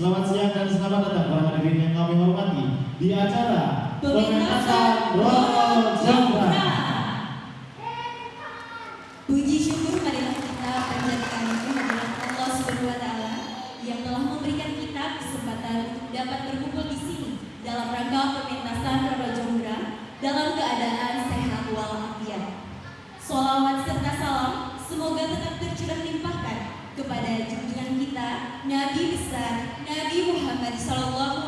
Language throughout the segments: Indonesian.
Selamat siang dan selamat datang para hadirin yang kami hormati di acara Pementasan Roro Jambra. Puji syukur marilah kita panjatkan kehadirat Allah Subhanahu wa taala yang telah memberikan kita kesempatan untuk dapat berkumpul di sini dalam rangka pementasan Roro Jambra dalam keadaan sehat walafiat. Sholawat serta salam semoga tetap tercurah limpahkan kepada junjungan kita Nabi besar Nabi Muhammad SAW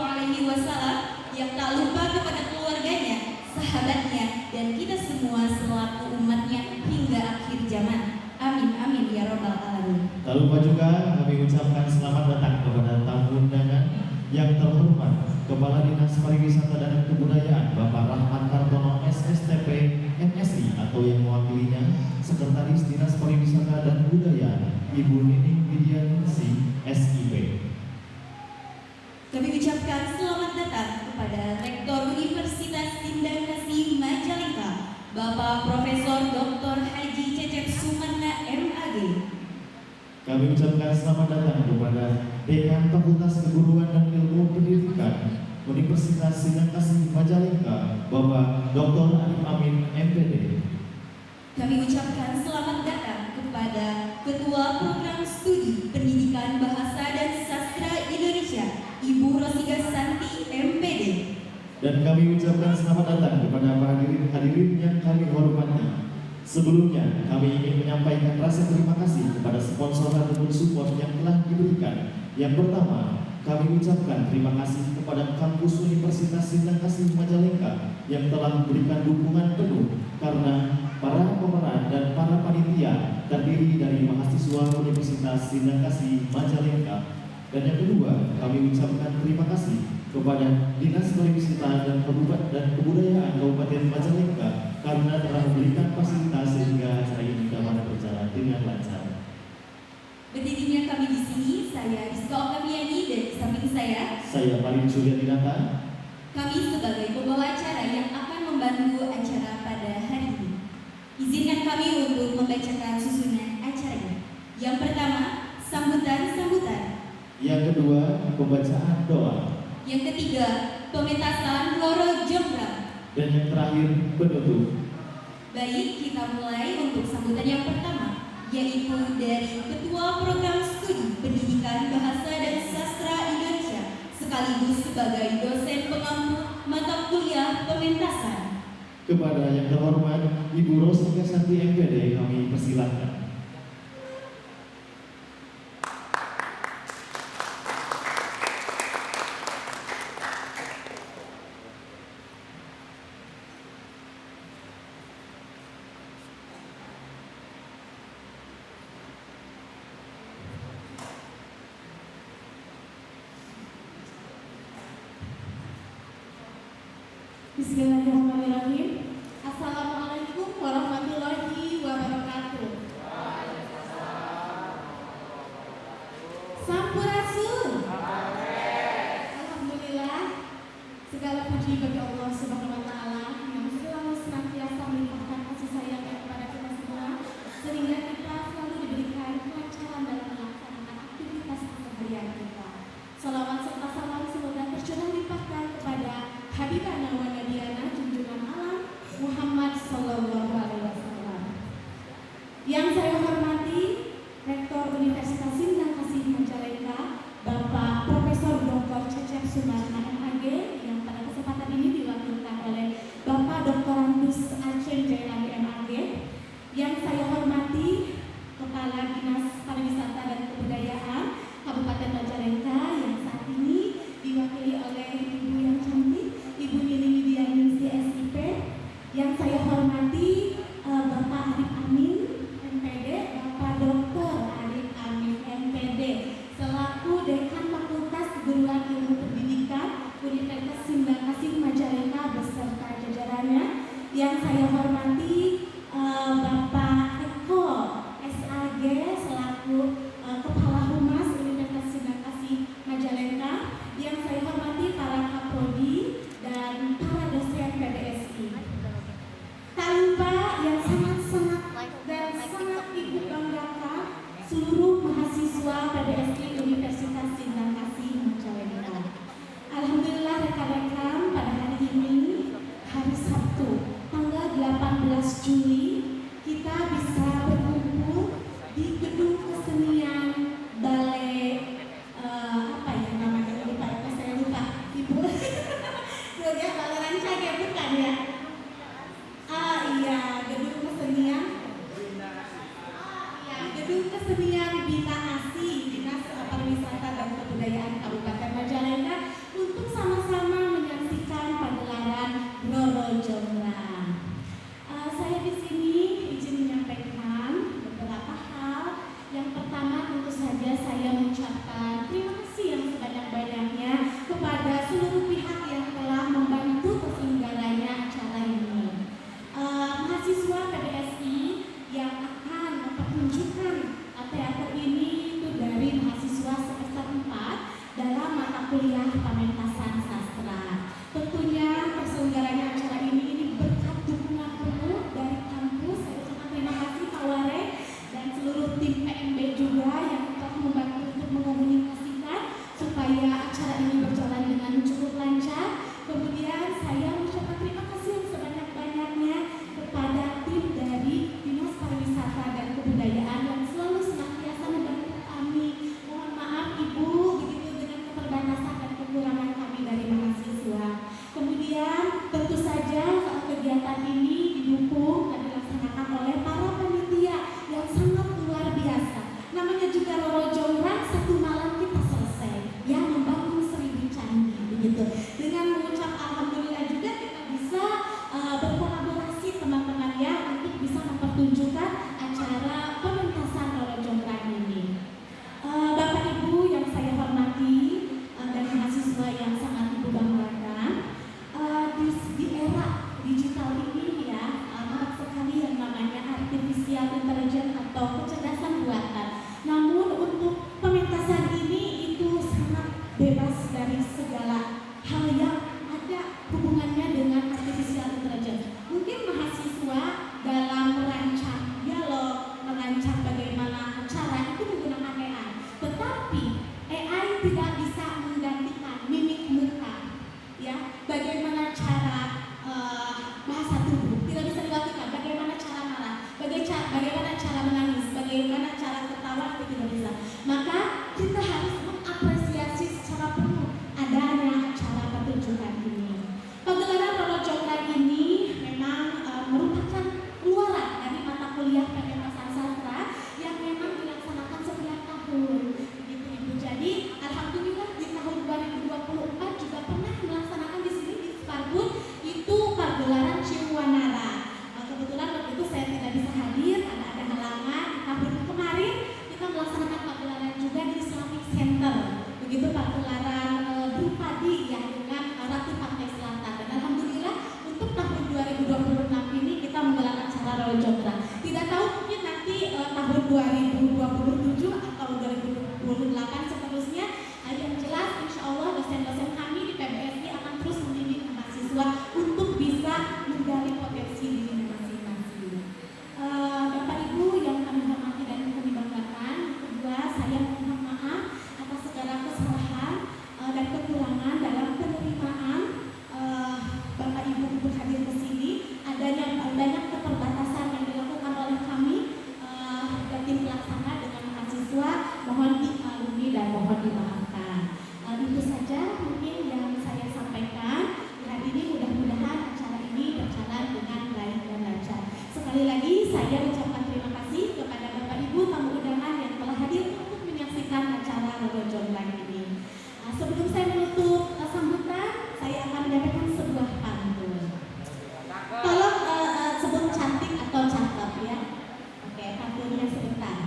yang tak lupa kepada keluarganya, sahabatnya, dan kita semua selaku umatnya hingga akhir zaman. Amin amin ya robbal alamin. Tak lupa juga kami ucapkan selamat datang kepada tamu undangan yang terhormat Kepala Dinas Pariwisata dan Kebudayaan Bapak Rahmat Kartono SSTP MSI atau yang mewakilinya Sekretaris Dinas Pariwisata dan Kebudayaan Ibu Nining Widianingsih SIP. Kami ucapkan selamat datang kepada Rektor Universitas Sindang Kasih Majalengka Bapak Profesor Dr. Haji Cecep Sumanna MAG. Kami ucapkan selamat datang kepada Dekan Fakultas Keguruan dan Ilmu Pendidikan Universitas Sindang Kasih Majalengka Bapak Dr. Arif Amin MPD. Kami ucapkan selamat datang kepada Ketua Program Studi Pendidikan Bahasa dan Sastra Indonesia Ibu Rosika Santi MPD. Dan kami ucapkan selamat datang kepada para hadirin yang kami hormati. Sebelumnya, kami ingin menyampaikan rasa terima kasih kepada sponsor ataupun support yang telah diberikan. Yang pertama, kami ucapkan terima kasih kepada Kampus Universitas Sindang Kasih Majalengka yang telah memberikan dukungan penuh karena para pemeran dan para panitia terdiri dari mahasiswa Universitas Sindang Kasih Majalengka. Dan yang kedua, kami ucapkan terima kasih kepada Dinas Pariwisata dan Kebudayaan Kabupaten Majalengka karena telah memberikan fasilitas sehingga acara ini dapat berjalan dengan lancar. Berdirinya kami di sini, saya Rizka Oktaviani dan di samping saya Paling Suryadinata. Kami sebagai pembawa acara yang akan membantu acara pada hari ini. Izinkan kami untuk membacakan susunan acaranya. Yang pertama, sambutan-sambutan. Yang kedua, pembacaan doa. Yang ketiga, pementasan Roro Jambra. Dan yang terakhir, penutup. Baik, kita mulai untuk sambutan yang pertama, yaitu dari Ketua Program Studi Pendidikan Bahasa dan Sastra Indonesia sekaligus sebagai dosen pengampu mata kuliah pementasan. Kepada yang terhormat Ibu Rosika Santi MPD kami persilahkan. Bismillahirrahmanirrahim. Assalamualaikum warahmatullahi wabarakatuh. Sampurasun. Alhamdulillah, segala puji bagi Allah Subhanahu wa taala yang selalu senantiasa melimpahkan kasih sayangnya kepada kita semua sehingga kita selalu diberikan kelancaran dalam melaksanakan aktivitas keseharian kita. Salawat serta salam semoga tercurah limpahkan kepada Habibana wa Nabiyana junjungan alam Muhammad Sallallahu Alaihi Wasallam. Yang saya hormati Rektor Universitas Sindang Kasih Majalengka Bapak Profesor Dr. Cecep Sumarna MAG yang pada kesempatan ini diwakilkan oleh Bapak Dr. Andus Aceh Jailani MAG. Yang saya hormati Kepala Dinas Pariwisata dan Kebudayaan Kabupaten Majalengka yang saat ini diwakili oleh Ibu yang cantik Ibu Nining Widianingsih SIP. Yang saya hormati Bapak Arif Amin MPD, Bapak Dr. Arif Amin MPD selaku Dekan Fakultas Keguruan Ilmu Pendidikan Universitas Sindang Kasih Majalengka beserta jajarannya. Yang saya hormati Bapak Eko SAG selaku Kepala Humas Universitas Sindang Kasih Majalengka. Yang saya hormati para kaprodi dan para dosen PDSI. Tak lupa yang sangat-sangat dan sangat Ibu banggakan seluruh mahasiswa PDSI Universitas Sindang Kasih Majalengka. Kesenian Bina ASI, Dinas Pariwisata dan Kebudayaan Kabupaten Majalengka untuk sama-sama menyaksikan pagelaran Roro Jonggrang. Saya di sini izin menyampaikan beberapa hal. Yang pertama tentu saja saya mengucapkan terima kasih yang sebanyak-banyaknya kepada seluruh pihak yang telah membantu terselenggaranya acara ini. Mahasiswa PBSI yang akan mempertunjukkan teater ini itu dari mahasiswa semester 4 dalam mata kuliah Pamentasan Sastra. Tentunya terselenggaranya acara ini berkat dukungan penuh dari kampus. Saya ucapkan terima kasih Pak Ware dan seluruh tim PMB juga yang telah membantu untuk mengomunikasikan supaya acara ini berjalan dengan cukup lancar. Kemudian saya mengucapkan terima kasih yang sebanyak-banyaknya kepada tim dari Dinas Pariwisata dan Kebudayaan yang selalu senantiasa membantu kami. Mohon maaf Ibu, begitu dengan keterbatasan dan kekurangan kami dari mahasiswa. Kemudian tentu saja kegiatan ini didukung dan dilaksanakan oleh para panitia yang sangat luar biasa. Namanya juga Roro Jonggrang, satu malam kita selesai, ya membangun 1000 candi begitu. Dengan mengucap alhamdulillah juga kita bisa berkolaborasi teman-teman ya untuk bisa mempertunjukkan acara pementasan Roro Jonggrang ini. Bapak Ibu yang saya hormati dan mahasiswa yang sangat Ibu banggakan, di era digital ini ya banyak sekali yang namanya artificial intelligence atau kecerdasan buatan. Namun untuk pementasan ini itu sangat bebas dari segala hal yang ada hubungannya dengan artificial intelligence. Mungkin mahasiswa dalam merancang dialog, merancang bagaimana cara itu menggunakan AI. Tetapi AI tidak bisa menggantikan mimik muka, ya. Bagaimana cara bahasa tubuh tidak bisa dilakukan. Bagaimana cara marah, bagaimana cara menangis, bagaimana cara ketawa itu tidak bisa. Maka kita harus mengapresiasi secara penuh adanya acara pertunjukan ini. Pagelaran Roro Jonggrang ini memang merupakan keluaran dari mata kuliah Pamentasan Sastra yang memang dilaksanakan setiap tahun. Begitu Ibu. Jadi alhamdulillah di tahun 2024 juga pernah melaksanakan di sini di Sparbud itu pagelaran Ciwanara. Kebetulan waktu itu saya tidak bisa hadir, ada halangan. Di tahun kemarin kita melaksanakan pagelaran juga di Islamic Center. Begitu pagelaran Drupadi ya dengan Ratu Pantai Selatan. Dan alhamdulillah untuk tahun 2026 ini kita menggelar acara Roro Jonggrang. Tidak tahu mungkin nanti tahun 2027 atau 2028 seterusnya. Yang jelas insya Allah dosen-dosen kami di PBSI akan terus mendidik mahasiswa untuk bisa menggali potensi diri masing-masing. Bapak Ibu yang kami hormati dan kami banggakan, kedua saya mohon maaf atas segala kesalahan dan kekurangan dalam penerimaan Bapak Ibu untuk hadir ke sini. Adanya banyak keterbatasan yang dilakukan oleh kami dan tim pelaksana dengan mahasiswa, mohon dimaklumi dan mohon dimaafkan. Itu saja mungkin yang saya sampaikan. Hari ini mudah-mudahan acara ini berjalan dengan baik dan lancar. Sekali lagi saya ucapkan terima kasih kepada Bapak Ibu tamu undangan yang telah hadir untuk menyaksikan acara Roro Jonggrang ini. Sebelum saya menutup sambutan, saya akan menyampaikan sebuah pantun. Tolong sebut cantik atau cakep ya. Oke, pantunnya sebentar.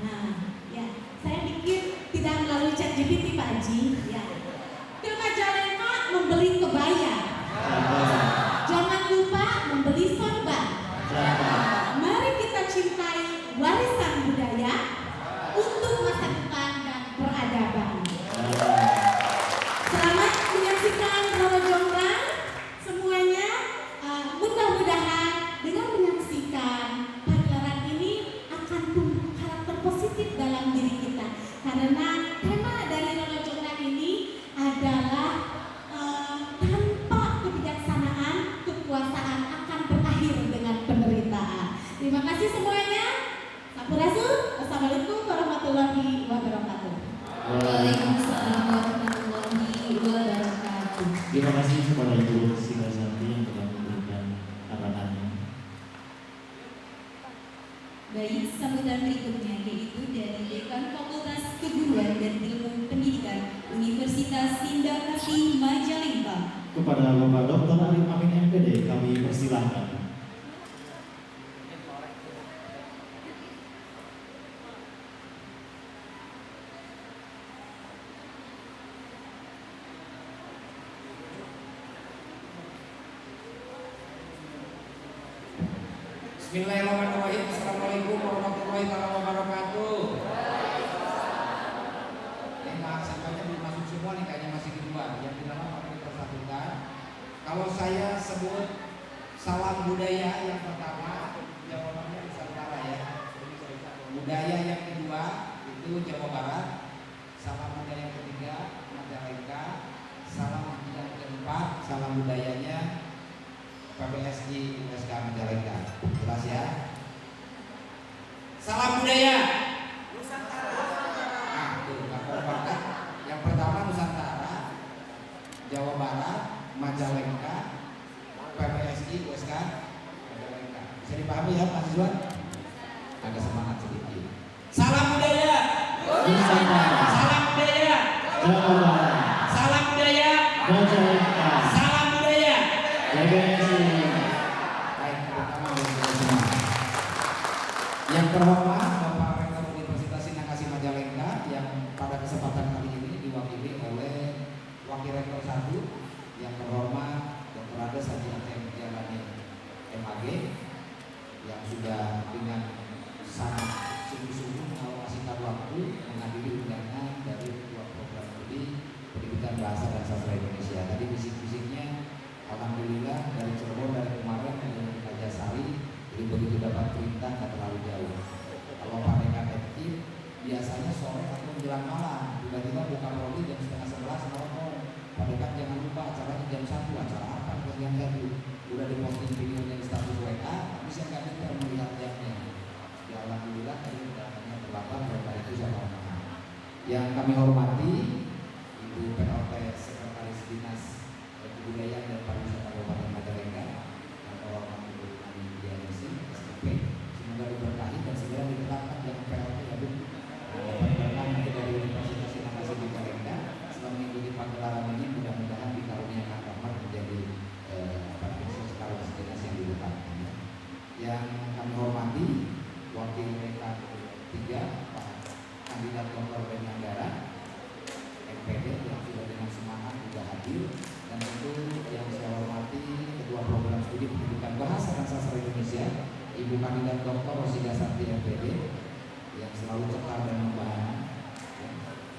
Nah, ya, saya pikir tidak melalui ChatGPT Pak Haji. Ya. Ke Majalengka membeli kebaya. Jangan lupa membeli sorban. Mari kita cintai warisan budaya untuk masa depan dan peradaban. Selamat menyaksikan Roro Jonggrang semuanya. Mudah-mudahan dengan menyaksikan pagelaran ini akan tumbuh karakter positif dalam diri kita. Karena tema dari Roro Jonggrang ini adalah tanpa kebijaksanaan, kekuasaan akan berakhir dengan penderitaan. Terima kasih semuanya. Sampurasun. Wassalamualaikum warahmatullahi wabarakatuh. Waalaikumsalam warahmatullahi wabarakatuh. Terima kasih kepada Ibu Singasati yang telah memberikan arahannya. Baik, sambutan berikutnya yaitu dari Universitas Sinda Kasih Majalengka. Kepada Bapak Dr. Arif Amin MPD kami persilahkan. Bismillahirrahmanirrahim. Assalamualaikum warahmatullahi wabarakatuh. Ini maaf sampainya belum masuk semua nih, kayaknya masih di luar. Yang di dalam akan kita satukan. Kalau saya sebut salam budaya yang pertama, jawabannya Nusantara ya. Budaya yang kedua itu Jawa Barat. Salam budaya yang ketiga Majalengka. Salam yang keempat, salam budayanya PBSI USK Majalengka. Jelas ya? Salam budaya Nusantara. Nah, tuh, kompak. Yang pertama Nusantara, Jawa Barat, Majalengka, PBSI USK Majalengka. Bisa dipahami ya mahasiswa? Agak semangat sedikit. Salam budaya Nusantara. Salam budaya Jawa Barat. Salam budaya Majalengka. Salam budaya. PBSI. Baik, pertama semua. Yang terhormat Bapak Rektor Universitas Sinda Kasih Majalengka yang pada kesempatan kali ini diwakili oleh Wakil Rektor 1 yang terhormat Dr. Ades Haji Atem Jalani MAG yang sudah dengan sangat sungguh-sungguh mengalokasikan waktu menghadiri undangan dari Ketua Program Studi Pendidikan Bahasa dan Sastra Indonesia. Tadi bisik-bisiknya alhamdulillah dari Cirebon dari kemarin dari Kajasari, jadi begitu dapat perintah nggak terlalu jauh. Kalau Pak Dekan aktif biasanya sore atau menjelang malam, tiba-tiba buka prodi jam 10:30 telepon. Pak Dekan jangan lupa acaranya jam 1, acara apa jam 1? Udah diposting videonya di status WA, tapi saya nggak bisa melihat jamnya. Ya alhamdulillah tadi undangannya terlambat, mereka itu sama sama. Yang kami hormati Ibu PLT Sekretaris Dinas Kebudayaan dan Pariwisata Kabupaten Majalengka, yang terhormat Ibu Ani Dianisi, SPP, semoga diberkahi dan segera ditetapkan dengan PLT ya Bu. Dapat berkah nanti dari Universitas Sinda Kasih Majalengka setelah mengikuti pagelaran ini mudah-mudahan dikaruniakan rahmat menjadi sekretaris dinas yang ditetapkan. Yang kami hormati Wakil Dekan 3 Pak Kandidat Dr. Beni Anggara MPD yang sudah dengan semangat juga hadir, dan tentu yang saya hormati Ketua Program Studi Pendidikan Bahasa dan Sastra Indonesia Ibu Kandidat Dr. Rosida Santi MPD yang selalu cekal dan membahana,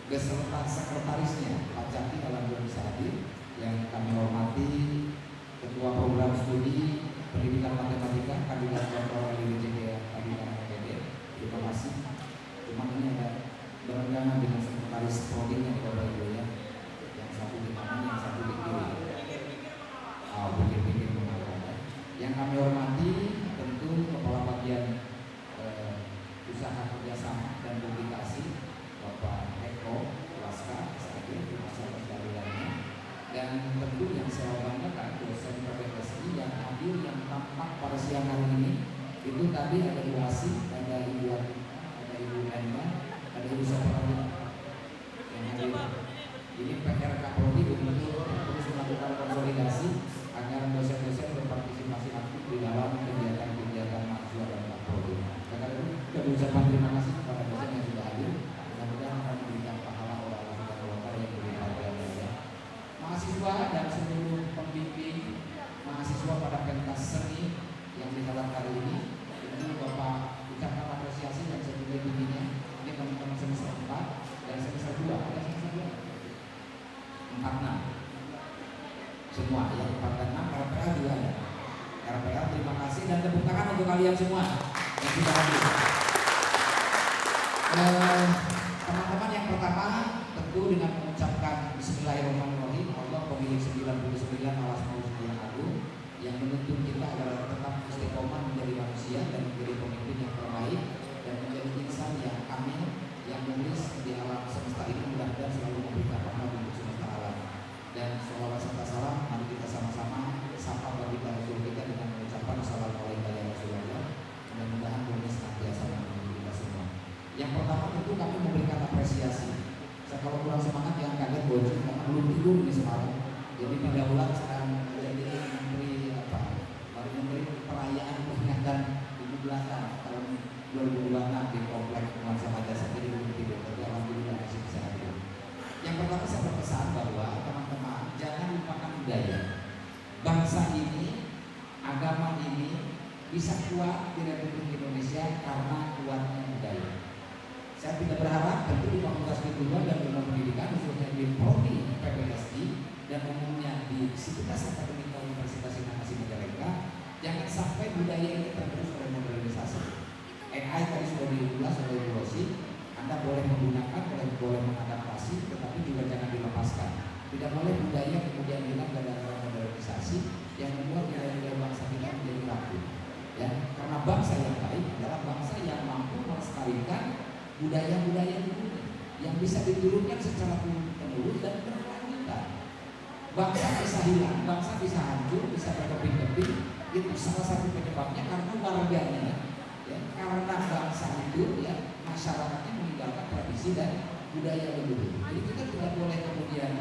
beserta sekretarisnya Pak Cakti alhamdulillah bisa hadir. Yang kami hormati Ketua Program Studi Pendidikan Matematika Kandidat Dr. Eli Wijaya Kandidat MPD, terima kasih. Cuma ini ada berenggangan dengan sekretaris prodinya di Bapak Ibu ya, yang satu di kanan, yang satu di kiri. Pikir-pikir mengatakan. Yang kami hormati tentu Kepala Bagian Usaha Kerjasama dan Publikasi Bapak Eko Waska SAG, terima kasih atas kehadirannya. Dan tentu yang saya banggakan dosen PBSI yang hadir yang tampak pada siang hari ini itu tadi ada Ibu Asih, ada Ibu ada Ibu Enma, ada Ibu Saparani yang hadir. Ini PR Kaprodi untuk terus melakukan konsolidasi agar dosen-dosen berpartisipasi aktif di dalam kegiatan-kegiatan mahasiswa dan Kaprodi. Karena itu kami ucapkan terima kasih kepada dosen yang sudah hadir. Mudah-mudahan akan memberikan pahala oleh Allah Subhanahu wa Ta'ala yang berlimpah ruah. Mahasiswa dan seluruh pembimbing mahasiswa pada pentas seni yang dihelat kali ini, ini Bapak ucapkan apresiasi dan setinggi-tingginya. Ini teman-teman semester 4 dan semester 2, ada semester 2 4-6 semua ya, 4 dan 6, RPA juga ada. RPA terima kasih dan tepuk tangan untuk kalian semua yang sudah hadir. Teman-teman, yang pertama tentu dengan mengucapkan Bismillahirrahmanirrahim, Allah pemilik 99 Al-Asmaul Husna yang agung yang menuntun kita agar tetap istiqomah menjadi manusia dan menjadi pemimpin yang terbaik dan menjadi insan yang kamil yang mulis di alam semesta ini, mudah-mudahan selalu memberikan rahmat untuk semesta alam. Dan sholawat serta salam mari kita sama-sama sapa baginda Rasul kita dengan mengucapkan assalamualaikum ya Rasulullah. Mudah-mudahan Tuhan senantiasa menghidupkan kita semua. Yang pertama tentu kami memberikan apresiasi Saya kalau kurang semangat jangan kaget bocor karena belum tidur ini semalam. Jadi pendahuluan sekarang menjadi menteri perayaan peringatan 17-an tahun 2026 di kompleks Nuansa Majasa. Jadi belum tidur, tapi alhamdulillah masih bisa hadir. Yang pertama saya berpesan bahwa teman-teman jangan lupakan budaya. Bangsa ini, agama ini bisa kuat di Republik Indonesia karena kuatnya budaya. Saya tidak berharap tentu di Fakultas Keguruan dan Ilmu Pendidikan, khususnya di Prodi PPSI dan umumnya di Sivitas Akademika Universitas Indonesia Majalengka, jangan sampai budaya ini tergerus oleh modernisasi. AI tadi sudah diulas oleh Ibu Rosi, Anda boleh menggunakan, boleh mengadaptasi, tetapi juga jangan dilepaskan. Tidak boleh budaya kemudian hilang gara-gara modernisasi yang membuat nilai-nilai bangsa kita menjadi rapuh. Ya, karena bangsa yang baik adalah bangsa yang mampu melestarikan budaya-budaya dulu yang bisa diturunkan secara turun-temurun dan berkelanjutan. Bangsa bisa hilang, bangsa bisa hancur, bisa berkeping-keping. Itu salah satu penyebabnya karena warganya, ya, karena bangsa itu, ya, masyarakatnya meninggalkan tradisi dan budaya dulu. Jadi kita tidak boleh kemudian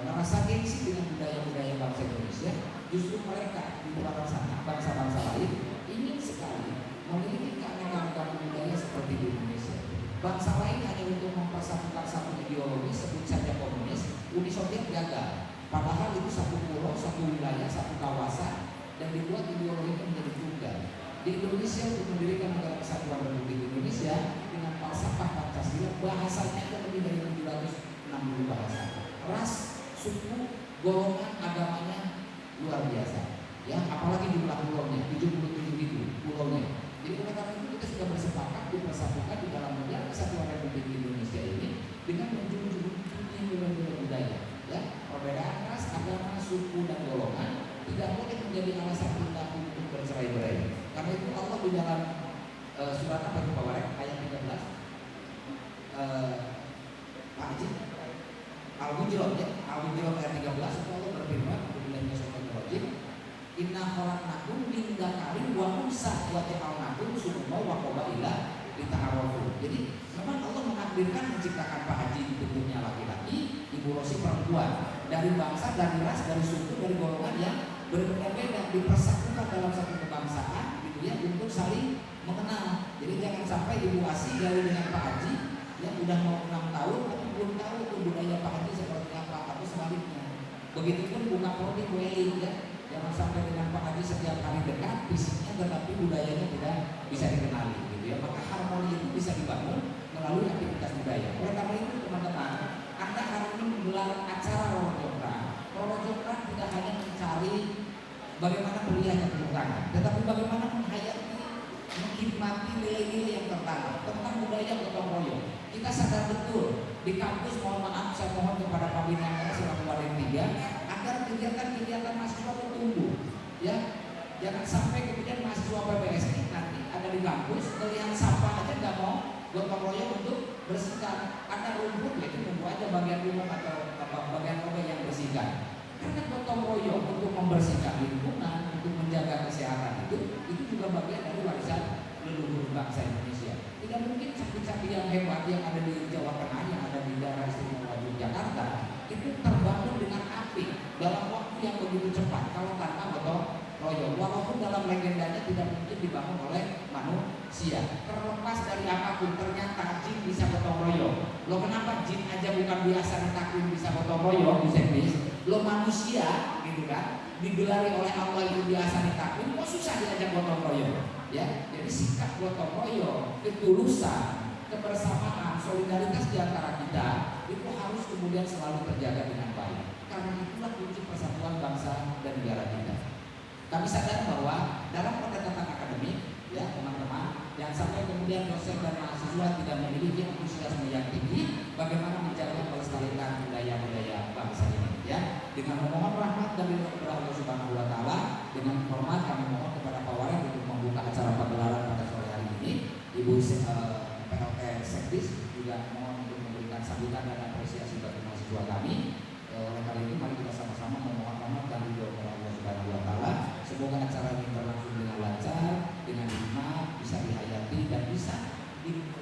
merasa gengsi dengan budaya-budaya bangsa Indonesia. Justru mereka di luar sana, bangsa-bangsa lain ingin sekali memiliki keanekaragaman budaya seperti di Indonesia. Bangsa lain hanya untuk mempersatukan satu ideologi, sebut saja komunis. Uni Soviet gagal, padahal itu satu pulau, satu wilayah, satu kawasan, dan dibuat ideologinya menjadi tunggal. Di Indonesia untuk mendirikan negara kesatuan Republik Indonesia dengan falsafah Pancasila, bahasanya ada lebih dari 760 bahasa, ras, suku, golongan, agamanya luar biasa. Ya, apalagi jumlah pulaunya, 77.000 pulaunya. Jadi oleh karena itu kita sudah bersepakat dipersatukan di dalam negara kesatuan Republik Indonesia ini dengan menjunjung tinggi nilai-nilai budaya. Ya, perbedaan ras, agama, suku dan golongan tidak boleh menjadi alasan kita untuk bercerai-berai. Karena itu Allah di dalam surat apa itu Pak Warek ayat 13 Pak Haji Al-Hujrat, ya, Al-Hujrat ayat 13 itu Allah berfirman Bismillahirrahmanirrahim Inna khalaqnakum min dzakarin wa unsa wa ja'alnakum syu'uban wa qabaila lita'arafu. Jadi memang Allah menakdirkan menciptakan Pak Haji di bentuknya laki-laki, Ibu Rosi perempuan, dari bangsa, dari ras, dari suku, dari golongan yang berbeda-beda, dipersatukan dalam satu kebangsaan gitu ya, untuk saling mengenal. Jadi jangan sampai Ibu Asi gaul dengan Pak Haji yang udah mau 6 tahun tapi belum tahu tuh budaya Pak Haji seperti apa, atau sebaliknya. Begitupun bunga prodi Kueli, ya. Jangan sampai dengan Pak Haji setiap hari dekat fisiknya tetapi budayanya tidak bisa dikenali gitu ya. Maka harmoni itu bisa dibangun melalui aktivitas budaya. Oleh karena itu teman-teman, Anda hari ini menggelar acara Roro Jonggrang. Roro Jonggrang tidak hanya mencari bagaimana kuliah yang terutama, tetapi bagaimana menghayati, menikmati nilai-nilai yang tertanam tentang budaya gotong royong. Kita sadar betul di kampus, mohon maaf saya mohon kepada pembinaan selaku Waden 3 agar kegiatan-kegiatan mahasiswa bertumbuh, ya. Jangan sampai kemudian mahasiswa PPSI nanti ada di kampus melihat sampah aja nggak mau gotong royong untuk bersihkan. Ada rumput ya itu tunggu aja bagian umum atau bagian apa yang bersihkan. Karena gotong royong untuk membersihkan lingkungan, untuk menjaga kesehatan itu juga bagian dari warisan leluhur bangsa Indonesia. Tidak mungkin candi-candi yang hebat yang ada di Jawa Tengah, yang ada di daerah istimewa Yogyakarta itu terbangun dengan apik dalam waktu yang begitu cepat kalau tanpa gotong royong. Walaupun dalam legendanya tidak mungkin dibangun oleh manusia. Terlepas dari apapun, ternyata jin bisa gotong royong. Lo kenapa jin aja bukan biasa ditakwin bisa gotong royong, bisa bis? Lo manusia, gitu kan? Digelari oleh Allah itu biasa ditakwin, kok susah diajak gotong royong? Ya, jadi sikap gotong royong, ketulusan, kebersamaan, solidaritas di antara kita itu harus kemudian selalu terjaga dengan baik. Karena itulah kunci persatuan bangsa dan negara kita. Kami sadar bahwa dalam pendekatan akademik, ya teman-teman, jangan sampai kemudian dosen dan mahasiswa tidak memiliki antusiasme yang tinggi bagaimana menjaga pelestarian budaya-budaya bangsa ini. Ya, dengan memohon rahmat dari Allah Subhanahu Wa Taala, dengan hormat kami mohon kepada Pak Warek untuk membuka acara pagelaran pada sore hari ini. Ibu PLT Sekdis juga mohon untuk memberikan sambutan dan apresiasi bagi mahasiswa kami. Oleh karena itu mari kita sama-sama memohon rahmat dan ridho kepada Allah Subhanahu Wa Taala. Semoga acara ini berlangsung dengan lancar, dengan hikmah, bisa dihayati dan bisa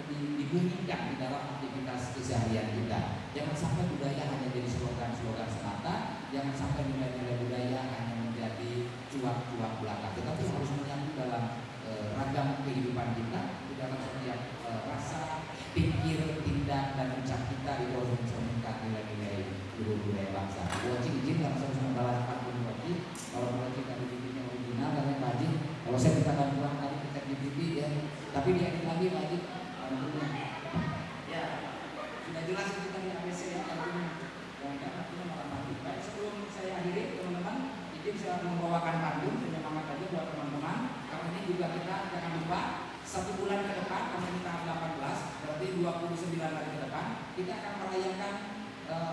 digunakan di dalam aktivitas keseharian kita. Jangan sampai budaya hanya jadi slogan-slogan semata, jangan sampai nilai-nilai budaya hanya menjadi cuak-cuak belaka, tetapi harus menyatu dalam ragam kehidupan kita, di dalam setiap rasa, pikir, tindak, dan ucap kita itu harus mencerminkan nilai-nilai budaya bangsa. Wajib izin kalau saya harus membalas pantun wajib, kalau wajib tadi bikinnya original dan yang wajib. Kalau saya minta bantuan tadi kita di ya, tapi dia lagi wajib. Ya, sudah jelas kita di ABC ya, artinya malah pantun. Baik, sebelum saya akhiri teman-teman, izin saya membawakan pantun penyemangat aja buat teman-teman. Karena ini juga kita jangan lupa 1 bulan ke depan, karena ini tanggal 18, berarti 29 hari ke depan, kita akan merayakan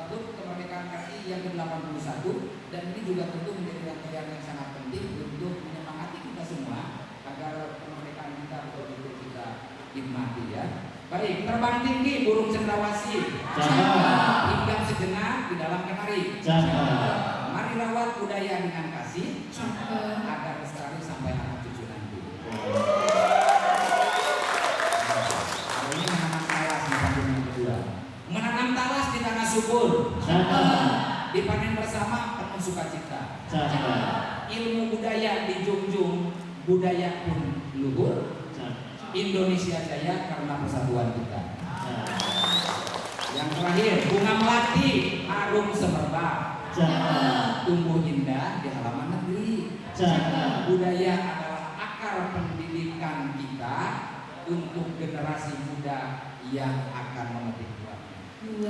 HUT kemerdekaan RI yang ke-81, dan ini juga tentu menjadi rangkaian yang sangat penting untuk menyemangati kita semua agar kemerdekaan kita betul-betul kita nikmati ya. Baik, terbang tinggi burung cendrawasih, hinggap sejenak di dalam kenari. Mari rawat budaya dengan kasih, agar lestari sampai anak cucu nanti. Ini menanam talas di panggung yang kedua. Menanam talas di tanah subur, dipanen bersama penuh sukacita. Ilmu budaya dijunjung, budaya pun luhur. Indonesia jaya karena persatuan kita. Yang terakhir, bunga melati harum semerbak, tumbuh indah di halaman negeri. Budaya adalah akar pendidikan kita untuk generasi muda yang akan memetik buahnya.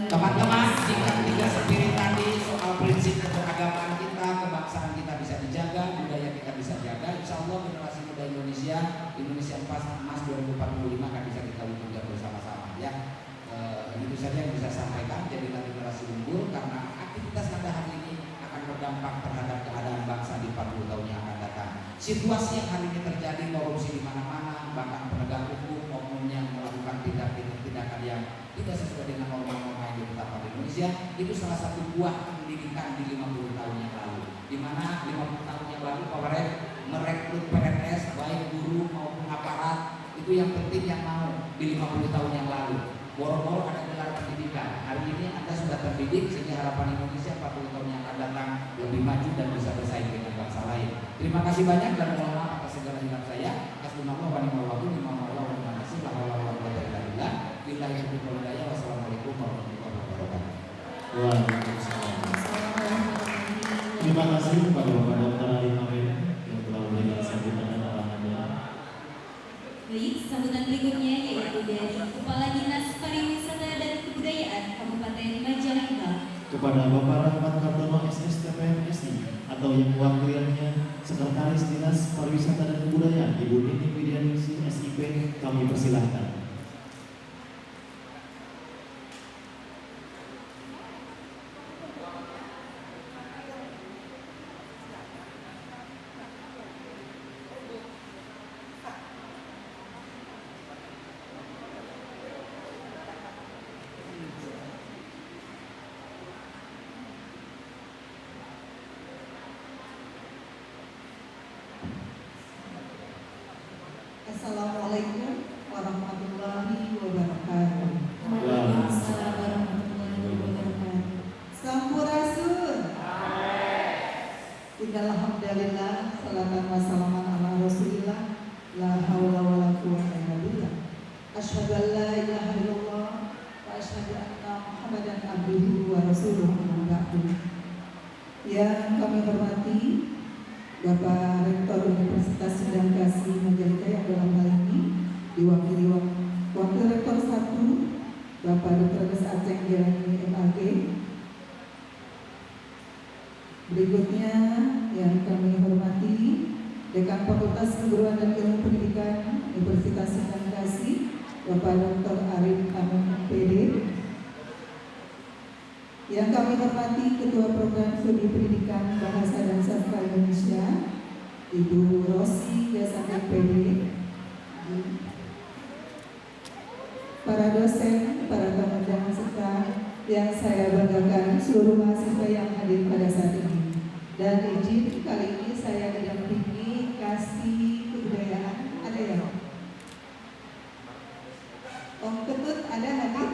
Teman-teman, jika 3 spirit tadi soal prinsip keberagamaan kita, kebangsaan kita bisa dijaga, budaya kita bisa jaga, insya Allah generasi muda Indonesia Emas 2045 akan bisa kita wujudkan bersama-sama ya. Itu saja yang bisa sampaikan. Jadilah generasi unggul, karena aktivitas Anda hari ini akan berdampak terhadap keadaan bangsa di 40 tahun yang akan datang. Situasi yang hari ini terjadi, korupsi di mana-mana, bahkan penegak hukum oknum yang melakukan tindakan yang tidak sesuai dengan norma-norma yang ditetapkan di Indonesia, itu salah satu buah pendidikan di 50 tahun yang lalu, di mana 50 tahun yang lalu Polres merekrut PNS baik guru maupun aparat, itu yang penting yang mau di 50 tahun yang lalu. Boro-boro ada gelar pendidikan. Hari ini Anda sudah terdidik, sehingga harapan Indonesia 40 tahun yang akan datang lebih maju dan bisa bersaing dengan bangsa lain. Terima kasih banyak dan mohon maaf atas segala hilaf saya. Hasbunallah wa ni'mal wakil, ni'mal wa ni'mal nasir, la haula wa la quwwata illa billah. Billahi taufiq wal hidayah. Wassalamualaikum warahmatullahi wabarakatuh. Waalaikumsalam. Terima kasih kepada Bapak Dr. Arif Hamid yang telah memberikan sambutan dan arahannya. Baik, sambutan berikutnya yaitu dari Kepala Dinas Pariwisata dan Kebudayaan Kabupaten Majalengka. Kepada Bapak Rahmat Kartono SSTPMSI atau yang mewakilinya Sekretaris Dinas Pariwisata dan Kebudayaan Ibu Nini Widianingsih SIP, kami persilahkan. Assalamualaikum warahmatullahi wabarakatuh. Waalaikumsalam warahmatullahi wabarakatuh. Sampurasun. Alhamdulillah, salatan wassalaman ala Rasulillah, la haula wala quwwata illa billah. Asyhadu an la ilaha illallah wa asyhadu anna Muhammadan abduhu wa rasuluhu amma ba'du. Yang kami hormati Bapak Rektor Universitas Sindang Kasih Majalengka yang dalam hal ini diwakili Wakil Rektor 1 Bapak Dr. Aceh Jalani MAG. Berikutnya yang kami hormati Dekan Fakultas Keguruan dan Ilmu Pendidikan Universitas Sindang Kasih Bapak Dr. Arif Hamid PD. Yang kami hormati Ketua Program Studi Pendidikan Bahasa dan Sastra Indonesia Ibu Rosi Yasani PD, para dosen, para tamu undangan serta yang saya banggakan seluruh mahasiswa yang hadir pada saat ini. Dan izin kali ini saya didampingi Kasih Kebudayaan. Ada ya? Om Ketut ada hadir?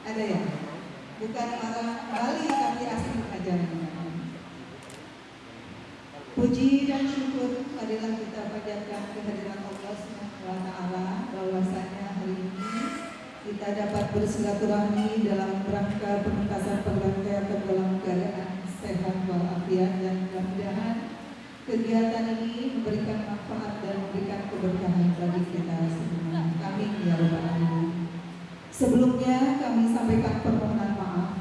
Ada ya? Bukan orang Bali tapi asli Majalengka. Puji dan syukur marilah kita panjatkan kehadiran Allah SWT bahwasanya hari ini kita dapat bersilaturahmi dalam rangka pementasan program teater dalam keadaan sehat walafiat, dan mudah-mudahan kegiatan ini memberikan manfaat dan memberikan keberkahan bagi kita semua. Amin ya rabbal alamin. Sebelumnya kami sampaikan permohonan maaf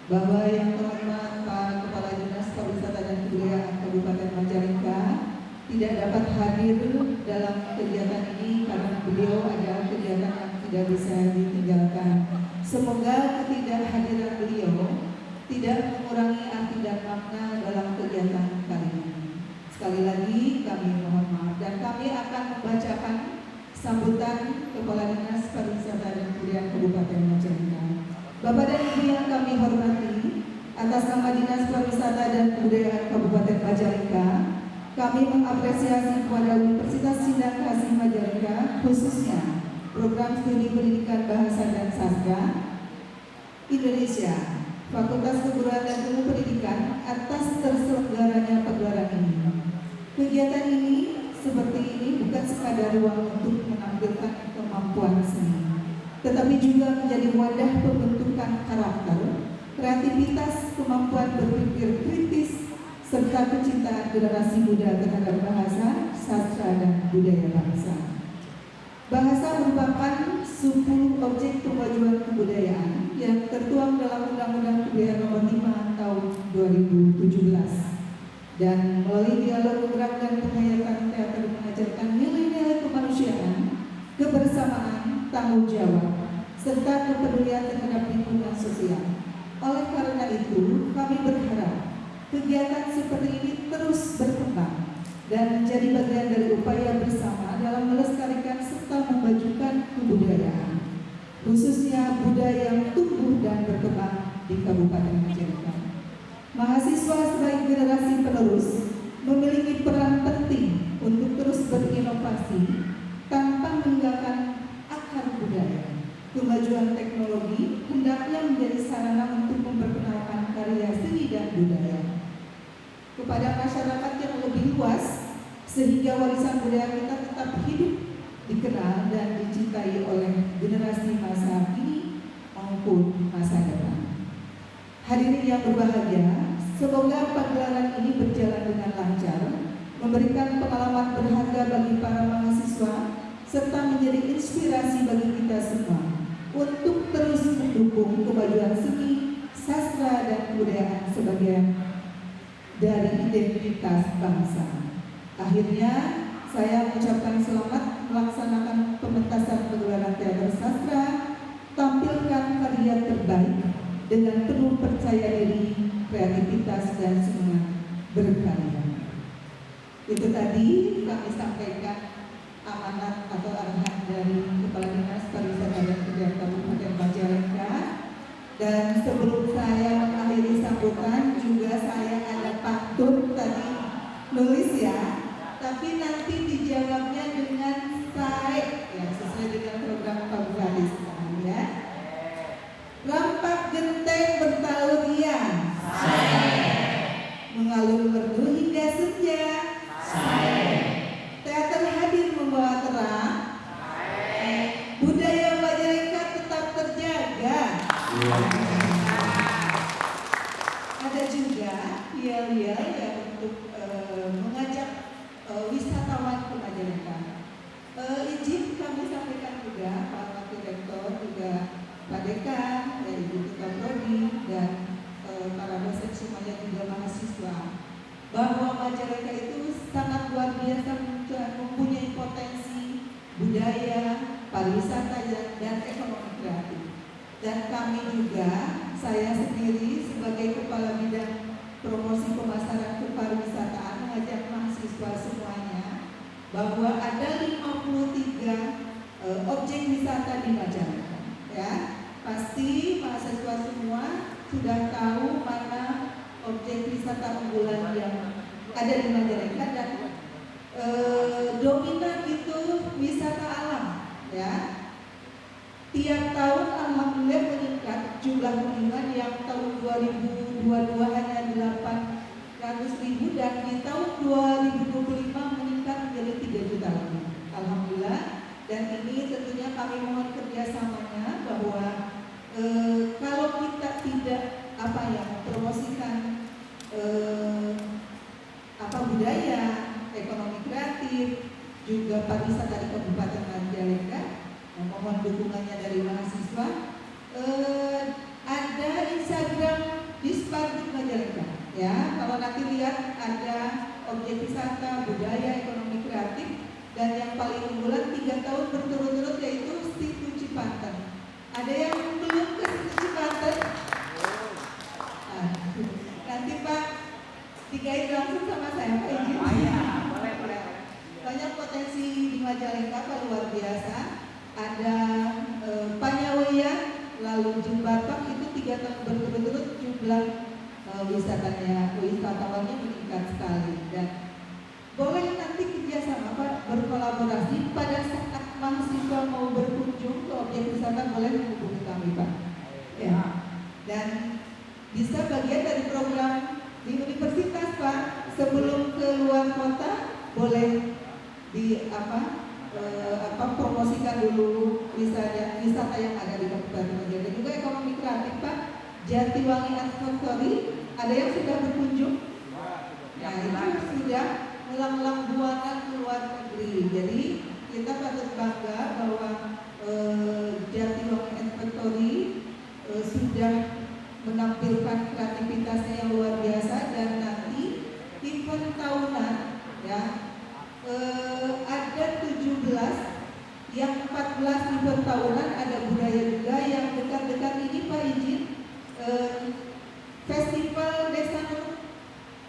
bahwa yang terhormat Pak Kepala Dinas Pariwisata dan Kebudayaan Kabupaten Majalengka tidak dapat hadir dalam kegiatan ini karena beliau ada kegiatan yang tidak bisa ditinggalkan. Semoga ketidakhadiran beliau tidak mengurangi arti dan makna dalam kegiatan kali ini. Sekali lagi kami mohon maaf dan kami akan membacakan sambutan Kepala Dinas Pariwisata dan Kebudayaan Kabupaten Majalengka. Bapak dan Ibu yang kami hormati, atas nama Dinas Pariwisata dan Kebudayaan Kabupaten Majalengka, kami mengapresiasi kepada Universitas Sindang Kasih Majalengka, khususnya Program Studi Pendidikan Bahasa dan Sastra Indonesia, Fakultas Keguruan dan Ilmu Pendidikan atas terselenggaranya pagelaran ini. Kegiatan ini seperti ini bukan sekadar ruang untuk menampilkan kemampuan seni, tetapi juga menjadi wadah pembentukan karakter, kreativitas, kemampuan berpikir kritis, serta kecintaan generasi muda terhadap bahasa, sastra, dan budaya bangsa. Bahasa merupakan 10 objek pemajuan kebudayaan yang tertuang dalam Undang-Undang Kebudayaan Nomor 5 Tahun 2017. Dan melalui dialog gerak dan penghayatan teater mengajarkan nilai-nilai kemanusiaan, kebersamaan, tanggung jawab, serta kepedulian terhadap lingkungan sosial. Oleh karena itu, kami berharap kegiatan seperti ini terus berkembang dan menjadi bagian dari upaya bersama dalam melestarikan serta memajukan kebudayaan, khususnya budaya yang tumbuh dan berkembang di Kabupaten Majalengka. Mahasiswa sebagai generasi penerus memiliki peran penting untuk terus berinovasi tanpa meninggalkan akar budaya. Kemajuan teknologi hendaknya menjadi sarana untuk memperkenalkan karya seni dan budaya kepada masyarakat yang lebih luas, sehingga warisan budaya kita tetap hidup, dikenal dan dicintai oleh generasi masa kini maupun masa depan. Hadirin yang berbahagia, semoga pagelaran ini berjalan dengan lancar, memberikan pengalaman berharga bagi para mahasiswa, serta menjadi inspirasi bagi kita semua untuk terus mendukung kemajuan seni, sastra, dan kebudayaan sebagai dari identitas bangsa. Akhirnya, saya mengucapkan selamat melaksanakan pementasan pagelaran teater sastra, tampilkan karya terbaik dengan penuh percaya diri, kreativitas, dan semangat berkarya. Itu tadi kami sampaikan amanat atau arahan dari Kepala Dinas Pariwisata dan Kebudayaan Kabupaten Majalengka. Dan sebelum saya mengakhiri sambutan, juga saya ada pantun tadi nulis ya, tapi nanti dijawabnya dengan saya ya, sesuai dengan program Pak Bupati sekarang ya. Rampak genteng bertalu riang, mengalun merdu hingga senja, teater hadir membawa terang, budaya Majalengka tetap terjaga. Ada juga yel-yel yang untuk mengajak wisatawan ke Majalengka. Izin kami sampaikan juga Pak Wakil Rektor, juga Pak Dekan, Ibu Ketua Prodi, dan para dosen semuanya, juga mahasiswa, bahwa Majalengka itu sangat luar biasa, mempunyai potensi budaya, pariwisata, dan ekonomi kreatif. Dan kami juga, saya sendiri sebagai Kepala Bidang Promosi Pemasaran Kepariwisataan mengajak mahasiswa semuanya bahwa ada 53 objek wisata di Majalengka. Ya, pasti mahasiswa semua sudah tahu mana objek wisata unggulan yang ada di Majalengka, dan dominan itu wisata alam. Ya, tiap tahun alhamdulillah meningkat jumlah kunjungan yang tahun 2022 hanya 800.000 dan di tahun 2025 meningkat menjadi 3 juta lebih. Alhamdulillah. Dan ini tentunya kami mohon kerjasamanya bahwa kalau kita tidak mempromosikan budaya, ekonomi kreatif, juga pariwisata di Kabupaten Majalengka, mohon dukungannya dari mahasiswa. Ada Instagram Disparduk Majalengka, ya. Kalau nanti lihat ada objek wisata, budaya, ekonomi kreatif, dan yang paling unggulan 3 tahun berturut-turut yaitu Situ Cipanten. Ada yang belum ke Situ Cipanten? Nanti Pak dikait langsung sama saya, Pak izin. Banyak potensi di Majalengka, Pak, luar biasa. Ada Panyaweyan, lalu Jimbatak, itu 3 tahun berturut-turut jumlah wisatawannya meningkat sekali. Dan boleh nanti kerjasama, Pak, berkolaborasi pada saat mahasiswa mau berkunjung ke objek wisata, boleh menghubungi kami, Pak. Ya. Dan bisa bagian dari program di universitas, Pak. Sebelum ke luar kota, boleh promosikan dulu wisata yang ada di Kabupaten Majalengka. Juga ekonomi kreatif, Pak. Jatiwangi Art Factory, ada yang sudah berkunjung? Nah, itu sudah melanglang buana ke luar negeri. Jadi kita patut bangga bahwa Jatiwangi Art Factory sudah menampilkan kreativitasnya yang luar biasa. Dan nanti event tahunan, ya, ada 17, yang 14 event tahunan, ada budaya juga. Yang dekat-dekat ini, Pak izin, Festival Desa Nur,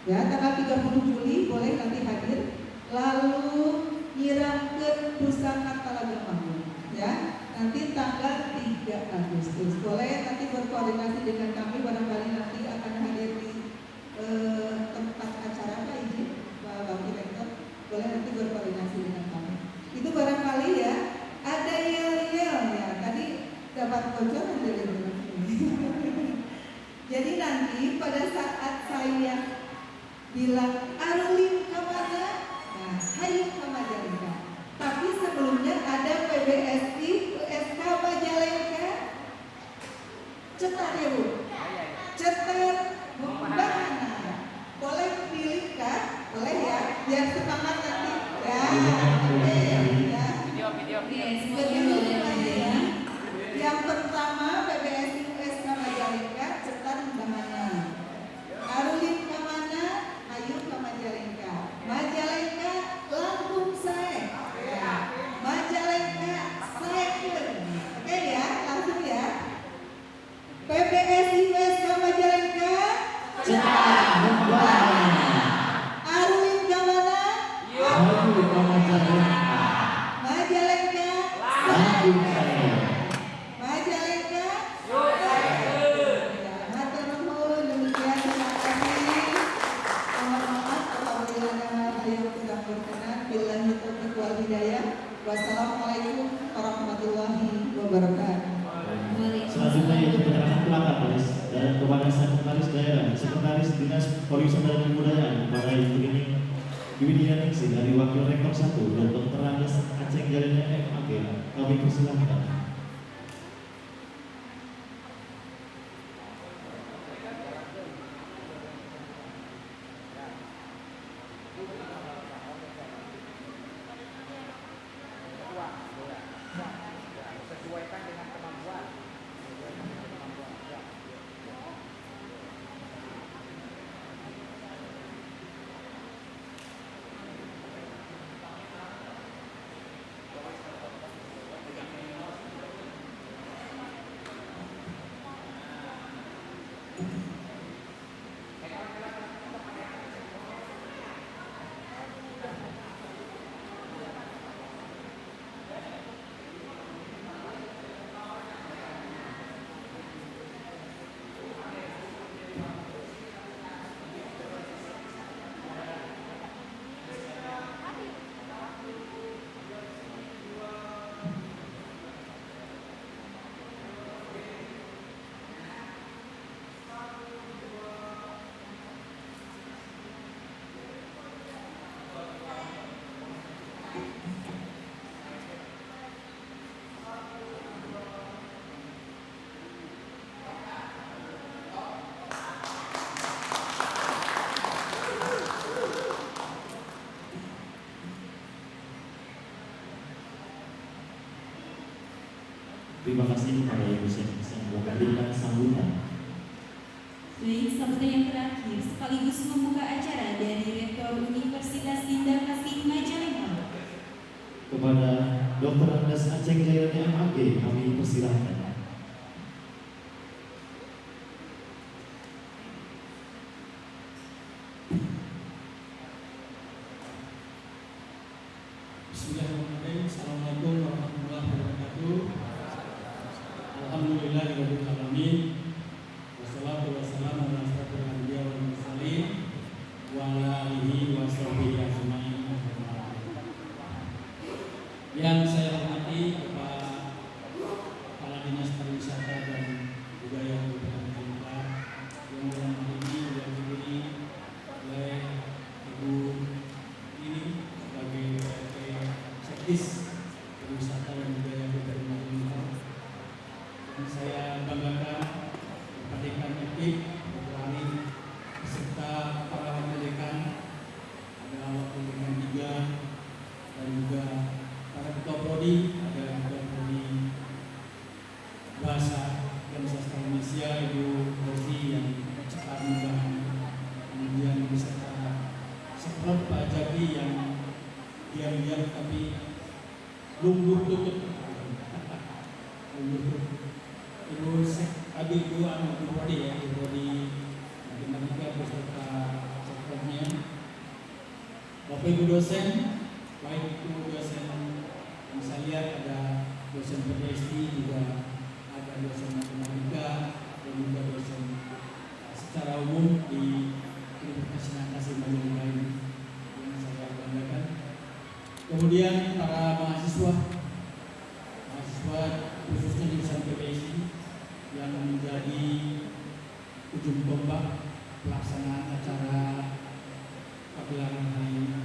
ya, tanggal 30 Juli boleh nanti hadir. Lalu Nyirangkeun Pusaka Talaga Manggung, ya, nanti tanggal 3 Agustus. Boleh nanti berkoordinasi dengan kami, barangkali nanti akan hadir di tempat acara, Pak izin, Pak Direktur. Boleh nanti berkoordinasi dengan kami. Itu barangkali, ya. Ada yel-yel, ya. Tadi dapat bocoran dari jadi nanti pada saat saya bilang Arulin kemana, nah, hayu ke Majalengka. Tapi sebelumnya ada PBSI USK Majalengka. Cetar, ya, Bu? Cetar Bahana. Boleh pilih, kan? Boleh, ya? Biar semangat nanti. Ya, oke, ya. Oke, semuanya boleh ya. Yang pertama PBSI USK Majalengka, Cetar Bahana. Arulin kemana? Ayo ke Majalengka. Majalengka Lampung Sae. Ya. Majalengka Saekeun. Oke, ya, langsung, ya. PBSI USK Majalengka. Cetar Bahana. Arulin kemana? Ayo ke Majalengka. Majalengka Lampung Sae. Majalengka. Ya, matur nuwun, demikian, terima kasih. Mohon maaf apabila ada hal yang tidak berkenan. Billahi taufiq wal hidayah. Wassalamualaikum warahmatullahi wabarakatuh. Selanjutnya yaitu penyerahan plakat dan kepada Sekretaris Daerah, Sekretaris Dinas Pariwisata dan Kebudayaan kepada Ibu Widianingsih dari Wakil Rektor 1 dan Dr. Andes Aceh Jalina MAG. Kami persilahkan. Sesuaikan dengan kemampuan. Terima kasih kepada Ibu Sekdes yang telah memberikan sambutan. Baik, sambutan yang terakhir sekaligus membuka acara dari Rektor Universitas Dinda Kasih Majalengka. Kepada Dr. Andes Aceng Jairani MAG kami persilahkan. Bismillahirrahmanirrahim. Assalamualaikum warahmatullahi wabarakatuh. Alhamdulillahirabbil alamin. Wassalatu wassalamu ala asyrofil anbiya wal mursalin wa ala alihi wa sahbihi ajmain. Yang saya hormati Kepala Dinas Pariwisata dan Budaya Kabupaten Majalengka yang dalam hal ini diwakili oleh Ibu ini sebagai PLT Sekdis Pariwisata dan Budaya Kabupaten Majalengka. Dan saya banggakan kepada ekip Dr. Arif beserta para wakil dekan, ada wakil dekan 3 dan juga para ketua prodi, ada ketua prodi Bahasa dan Sastra Indonesia Ibu Rosi yang cepat membangun, kemudian beserta Seprot Pak Jaki yang diam-diam tapi lungguh tutup. Ibu Ibu Prodi ya, Ibu Prodi Matematika beserta Seprotnya, Bapak Ibu dosen, baik itu dosen yang saya lihat ada dosen PhD, juga ada dosen matematika dan juga dosen secara umum di Universitas Kasih Majalengka ini yang saya banggakan. Kemudian para mahasiswa khususnya jurusan PPSI yang menjadi ujung tombak pelaksanaan acara pagelaran hari ini.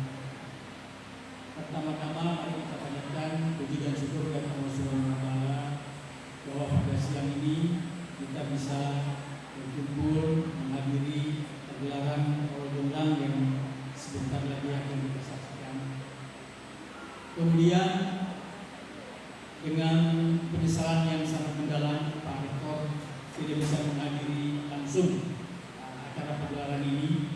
Pertama-tama mari kita panjatkan puji dan syukur kepada Allah Subhanahu wa taala bahwa pada siang ini kita bisa berkumpul menghadiri pagelaran Oro Jonggrang yang sebentar lagi akan kita saksikan. Kemudian dengan penyesalan yang sangat mendalam, Pak Rektor tidak bisa menghadiri langsung acara pagelaran ini.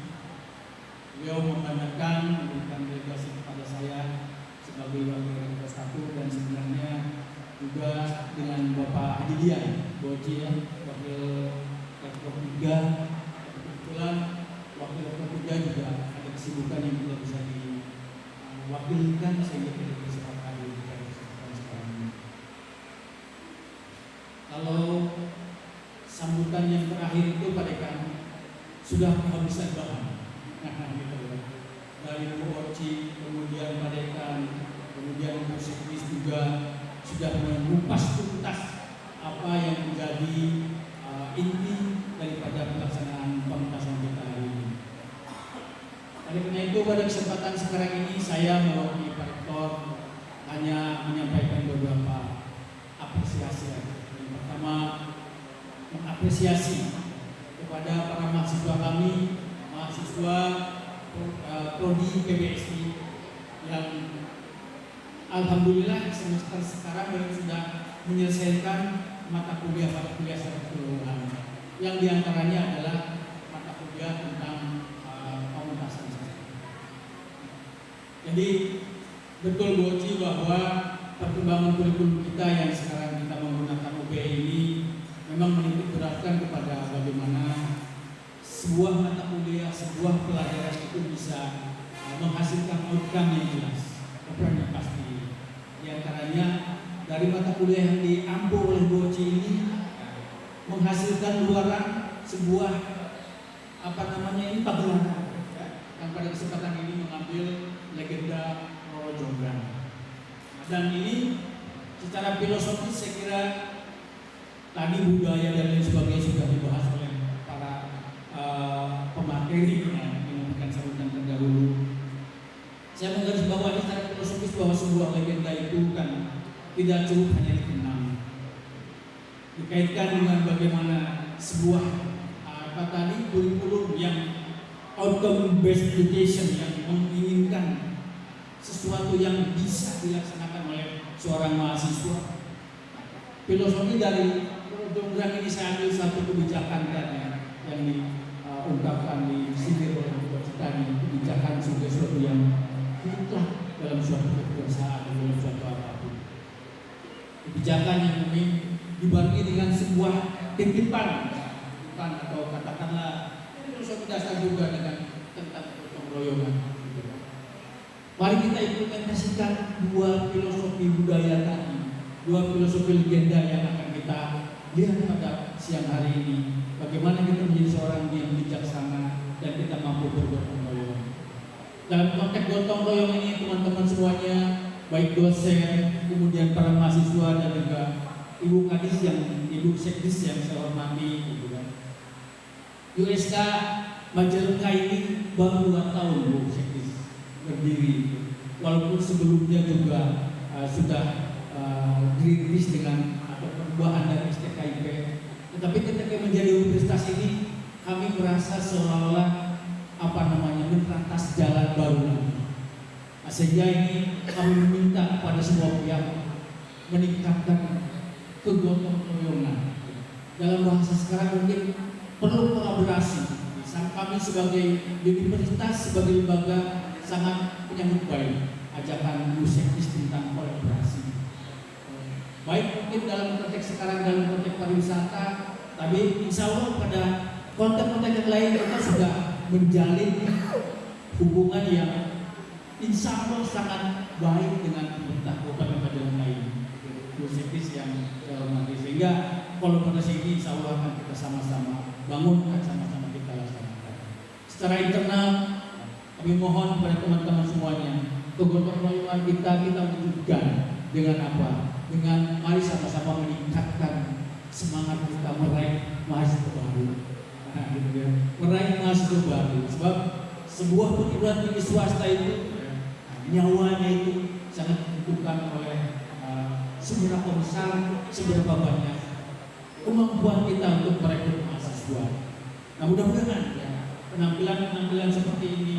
Beliau membanggakan memberikan delegasi kepada saya sebagai wakil rektor 1 dan sebenarnya juga dengan Bapak Hadidian Boci ya, wakil rektor 3. Kebetulan wakil rektor 3 juga ada kesibukan yang tidak bisa diwakilkan sehingga tidak bisa hadir di kesempatan sekarang ini. Kalau sambutan yang terakhir itu pada kan sudah kehabisan bahan. Dari Bu Oci, kemudian Pak Dekan, kemudian Bu Sekdis juga sudah mengupas tuntas apa yang menjadi inti daripada pelaksanaan pementasan kita hari ini. Oleh karena itu pada kesempatan sekarang ini saya mewakili Pak Rektor hanya menyampaikan beberapa apresiasi. Yang pertama, mengapresiasi kepada para mahasiswa kami, mahasiswa prodi PBSI yang alhamdulillah semester sekarang baru sudah menyelesaikan mata kuliah secara keseluruhan, yang diantaranya adalah mata kuliah tentang pementasan sastra. Jadi betul Bu Oci bahwa perkembangan kurikulum kita yang sekarang kita menggunakan UB ini memang menitik beratkan kepada bagaimana sebuah mata kuliah, sebuah pelajaran itu bisa menghasilkan outcome yang jelas, outcome yang pasti. Di antaranya dari mata kuliah yang diampu oleh Bu Oci ini menghasilkan luaran sebuah pagelaran yang pada kesempatan ini mengambil legenda Oro Jonggrang. Dan ini secara filosofis saya kira tadi budaya dan lain sebagainya sudah dibahas oleh para pemateri yang memberikan sambutan terdahulu. Saya menggarisbawahi secara filosofis bahwa sebuah legenda itu kan tidak cukup hanya dikenang, dikaitkan dengan bagaimana sebuah kurikulum yang outcome based education yang menginginkan sesuatu yang bisa dilaksanakan oleh seorang mahasiswa filosofi dari program ini saya ambil satu kebijakan kan ya, yang diungkapkan di sini oleh kita ini, kebijakan sebagai sesuatu yang mutlak dalam suatu perusahaan, dalam suatu apapun. Kebijakan yang ini dibarengi dengan sebuah titipan atau katakanlah filosofi dasar juga dengan tentang gotong royongan. Mari kita implementasikan dua filosofi budaya tadi, dua filosofi legenda yang akan kita lihat pada siang hari ini. Bagaimana kita menjadi seorang yang bijaksana dan kita mampu bergotong royong. Dalam konteks gotong royong ini teman-teman semuanya, baik dosen, kemudian para mahasiswa dan juga ibu kadis ibu sekdis yang saya hormati, gitu kan. USK Majalengka ini baru 2 tahun Bu Sekdis berdiri, walaupun sebelumnya juga sudah dirintis dengan atau perubahan dari STKIP, tetapi ketika menjadi universitas ini kami merasa seolah-olah menerantas jalan baru. Sehingga ini kami meminta kepada semua pihak meningkatkan kegotong royongan. Dalam bahasa sekarang mungkin perlu kolaborasi. Kami sebagai universitas, sebagai lembaga sangat menyambut baik ajakan Sekdis tentang kolaborasi. Baik mungkin dalam konteks sekarang dalam konteks pariwisata, tapi insya Allah pada konteks-konteks yang lain kita sudah menjalin hubungan yang insya Allah sangat baik dengan pemerintah Kabupaten Majalengka ini. Sekdis yang saya hormati, sehingga kolaborasi ini insya Allah akan kita sama-sama bangun, akan sama-sama kita laksanakan. Secara internal kami mohon kepada teman-teman semuanya, kegotong royongan kita wujudkan dengan apa? Dengan mari sama-sama meningkatkan semangat kita meraih mahasiswa baru. Gitu ya. Meraih mahasiswa baru, sebab sebuah perguruan tinggi swasta itu nyawanya itu sangat ditentukan oleh seberapa besar, seberapa banyak kemampuan kita untuk merekrut mahasiswa. Nah mudah-mudahan ya, penampilan seperti ini,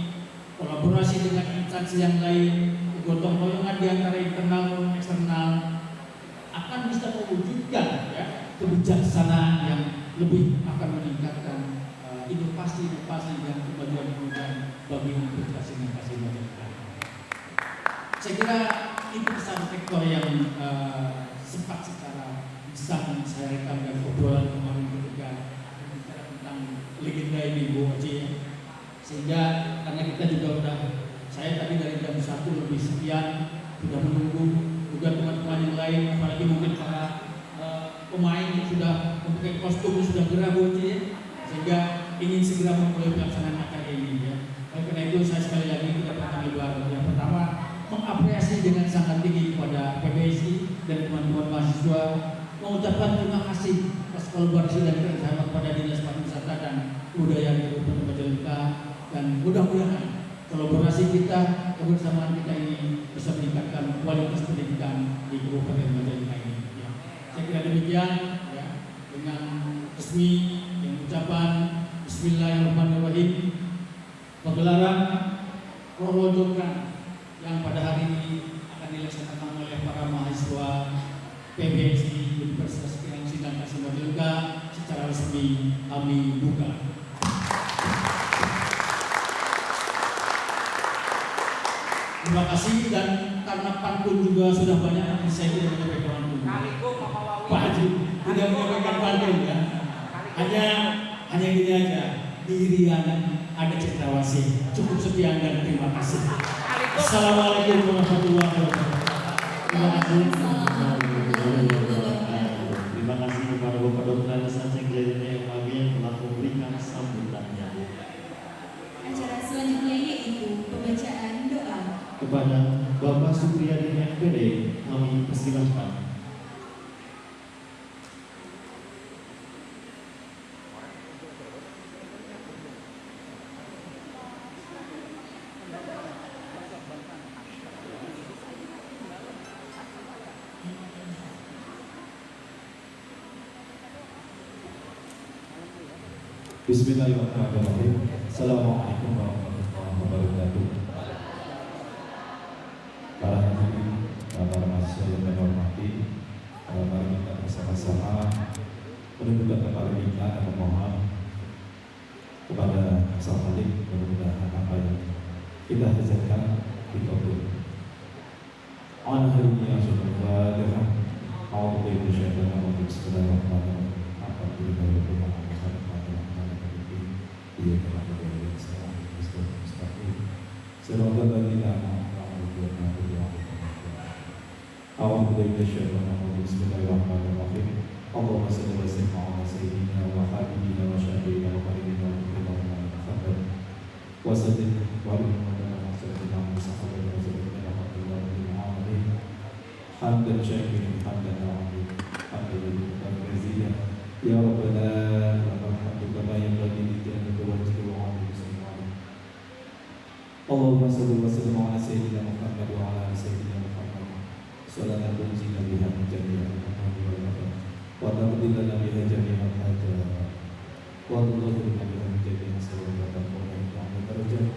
kolaborasi dengan instansi yang lain, gotong royongan di antara internal dan eksternal akan bisa mewujudkan ya, kebijaksanaan yang lebih akan meningkatkan inovasi dan kemajuan bagi universitas Majalengka. Saya kira itu pesan rektor yang sempat secara bisa saya rekam dan obrolan kemarin ketika bicara tentang legenda ini Bu Oji. Sehingga karena kita juga saya tadi dari jam 1 lebih sekian sudah menunggu juga teman-teman yang lain, apalagi mungkin para pemain yang sudah memakai kostum sudah gerah Bu Oji, sehingga ingin segera memulai pelaksanaan acara ini ya. Oleh karena itu saya sekali lagi tidak pernah luar. Yang pertama, mengapresiasi dengan sangat tinggi kepada PBSI dan teman-teman mahasiswa, mengucapkan terima kasih atas kolaborasi dan kerjasama kepada Dinas Pariwisata dan Kebudayaan Kabupaten Majalengka, dan mudah-mudahan kolaborasi kita, kebersamaan kita ini bisa meningkatkan kualitas pendidikan di Kabupaten Majalengka ini. Ya. Saya kira demikian ya, dengan resmi yang ucapan Bismillahirrahmanirrahim, pegelaran Rorodongkan yang pada hari ini akan dilaksanakan oleh para mahasiswa PBSI Universitas Finansi dan Kasih Majalengka secara resmi kami buka. Terima kasih, dan karena pantun juga sudah banyak, saya tidak menyampaikan pantun. Pak Haji tidak menyampaikan pantun ya. Hanya gini aja, dirian ada cendrawasih. Cukup sekian dan terima kasih. Assalamualaikum warahmatullahi wabarakatuh. Terima kasih. Terima kasih kepada Bapak Dr. Anissa Cenggelenya yang kami yang telah memberikan sambutannya. Acara selanjutnya yaitu pembacaan doa. Kepada Bapak Supriyadi MPD kami persilahkan. Bismillahirrahmanirrahim. Assalamualaikum warahmatullahi wabarakatuh. Para hadirin, para mahasiswa yang saya hormati, mari kita bersama bersama-sama menunjukkan kepada kita dan memohon kepada Sang Khalik mudah-mudahan apa yang kita hajatkan dikabul. Ala hari yang sudah berada, Allah beri syaitan Allah Bismillahirrahmanirrahim. Apa yang kita lakukan pada dia telah beri sekarang Mustaqim. Semoga kita أعوذ بالله من الشيطان الرجيم بسم الله الرحمن الرحيم اللهم صل وسلم على سيدنا وحبيبنا وشفيعنا وقريبنا ومولانا محمد وسلم وعلى آله وصحبه وسلم ورحمة الله وبركاته حمدا شاكرا حمدا عظيما حمدا لله جزيلا يا ربنا لك الحمد كما ينبغي لجلالك وجهك وعظيم سلطانك اللهم صل وسلم على سيدنا محمد وعلى آل سيدنا محمد صلاة تنجينا بها من جميع الأمراض والآفات وتقضي لنا بها جميع الحاجات وتظهرنا بها من جميع السوءات والإكرام والدرجات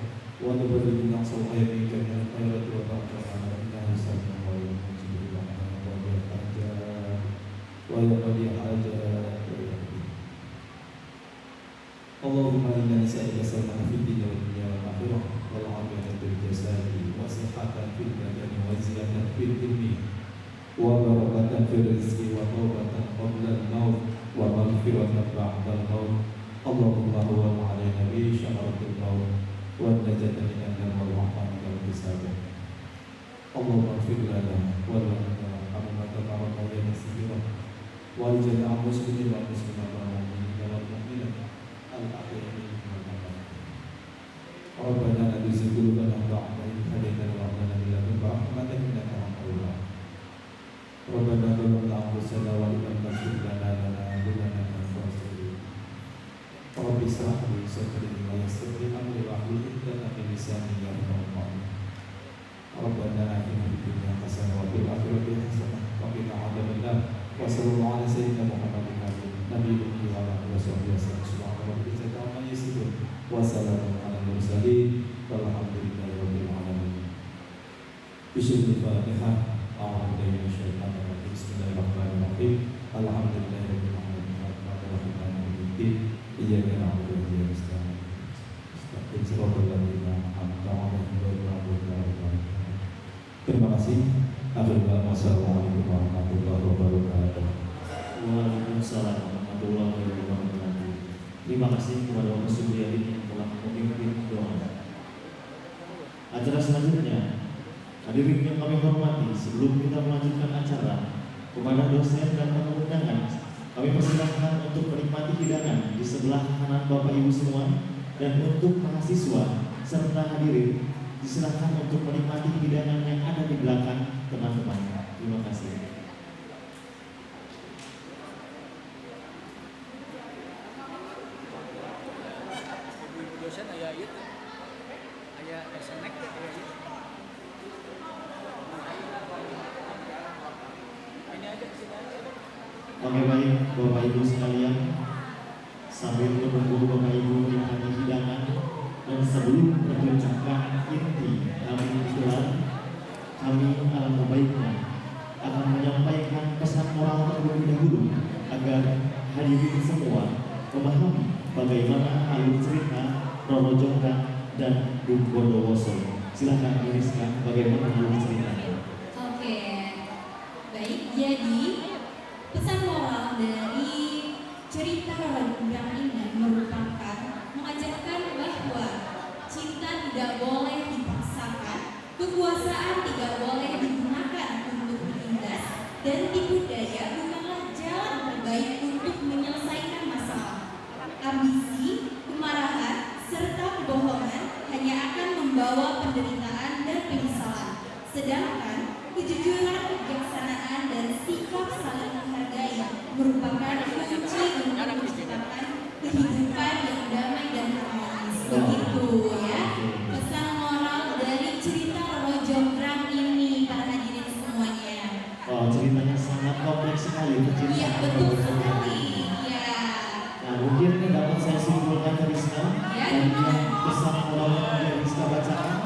وتبلغنا أقصى الخير من جميع الخيرات وتعطينا إنه سميع ويوم مجيب الأمانة ويا الحاجات ويا قضي الحاجات اللهم إنا نسألك سلامة في الدين والدنيا والآخرة والعافية في الجسد وصحة في البدن وزيادة في العلم وبركة في الرزق وتوبة قبل الموت ومغفرة بعد الموت اللهم هون علينا به شهرة الموت والنجاة من النار والرحمة من الحساب اللهم اغفر لنا ولنا وارحمنا كما ربنا صغيرا ولجميع المسلمين والمسلمات والمؤمنين والمؤمنات الأحياء منهم والأموات ربنا لا تزغ قلوبنا بعد إذ هديتنا وهب لنا من لدنك رحمة إنك أنت الوهاب ربنا ظلمنا أنفسنا وإن لم تغفر لنا لنكونن من الخاسرين رب اشرح لي صدري ويسر لي أمري واحلل عقدة من لساني يفقهوا قولي ربنا آتنا في الدنيا حسنة وفي الآخرة حسنة وقنا عذاب النار وصلى الله على سيدنا محمد نبي الأمي وعلى آله وصحبه وسلم سبحان ربك عما يصفون وسلام على المرسلين والحمد لله رب العالمين. بسم الفاتحة أعوذ بالله من الشيطان الرجيم بسم الله الرحمن الرحيم الحمد لله رب العالمين الرحمن الرحيم مالك يوم الدين إياك نعبد وإياك نستعين استقم صراط الذين أنعمت عليهم غير المغضوب عليهم. Terima kasih. Wassalamualaikum warahmatullahi wabarakatuh. Waalaikumsalam warahmatullahi wabarakatuh. Terima kasih kepada Bapak Subriyadi yang telah memimpin doa. Acara selanjutnya, hadirin yang kami hormati, sebelum kita melanjutkan acara, kepada dosen dan tamu undangan, kami persilahkan untuk menikmati hidangan di sebelah kanan Bapak Ibu semua, dan untuk mahasiswa serta hadirin disilahkan untuk menikmati hidangan yang ada di belakang teman-teman. Terima kasih. Dosen aya ieu teh. Aya snack teh aya ieu. Ini aja sini aja. Oke, baik Bapak Ibu sekalian, sambil menunggu Bapak Ibu menikmati hidangan dan sebelum pertunjukan inti kami digelar, kami alangkah baiknya akan menyampaikan pesan moral terlebih dahulu agar hadirin semua memahami bagaimana alur cerita Roro Jonggrang dan Bung Bondowoso. Silakan Iriska, bagaimana alur ceritanya? Oke, baik. Jadi pesan moral dari cerita Roro Jonggrang ini merupakan mengajarkan bahwa cinta tidak boleh dipaksakan, kekuasaan tidak boleh digunakan untuk menindas, dan tipu daya bukanlah jalan terbaik untuk menyelesaikan masalah. Ambisi, kemarahan, serta kebohongan hanya akan membawa penderitaan dan penyesalan. Sedangkan kejujuran, kebijaksanaan, dan sikap saling menghargai merupakan kunci untuk menciptakan kehidupan yang damai dan harmonis. Begitu ya pesan moral dari cerita Roro Jonggrang ini, para hadirin semuanya. Oh, ceritanya sangat kompleks sekali. Iya, betul sekali. Ya. Nah, mungkin dapat saya simpulkan dari sekarang Ya, dan gimana? yang pesan moral yang Rizka bacakan.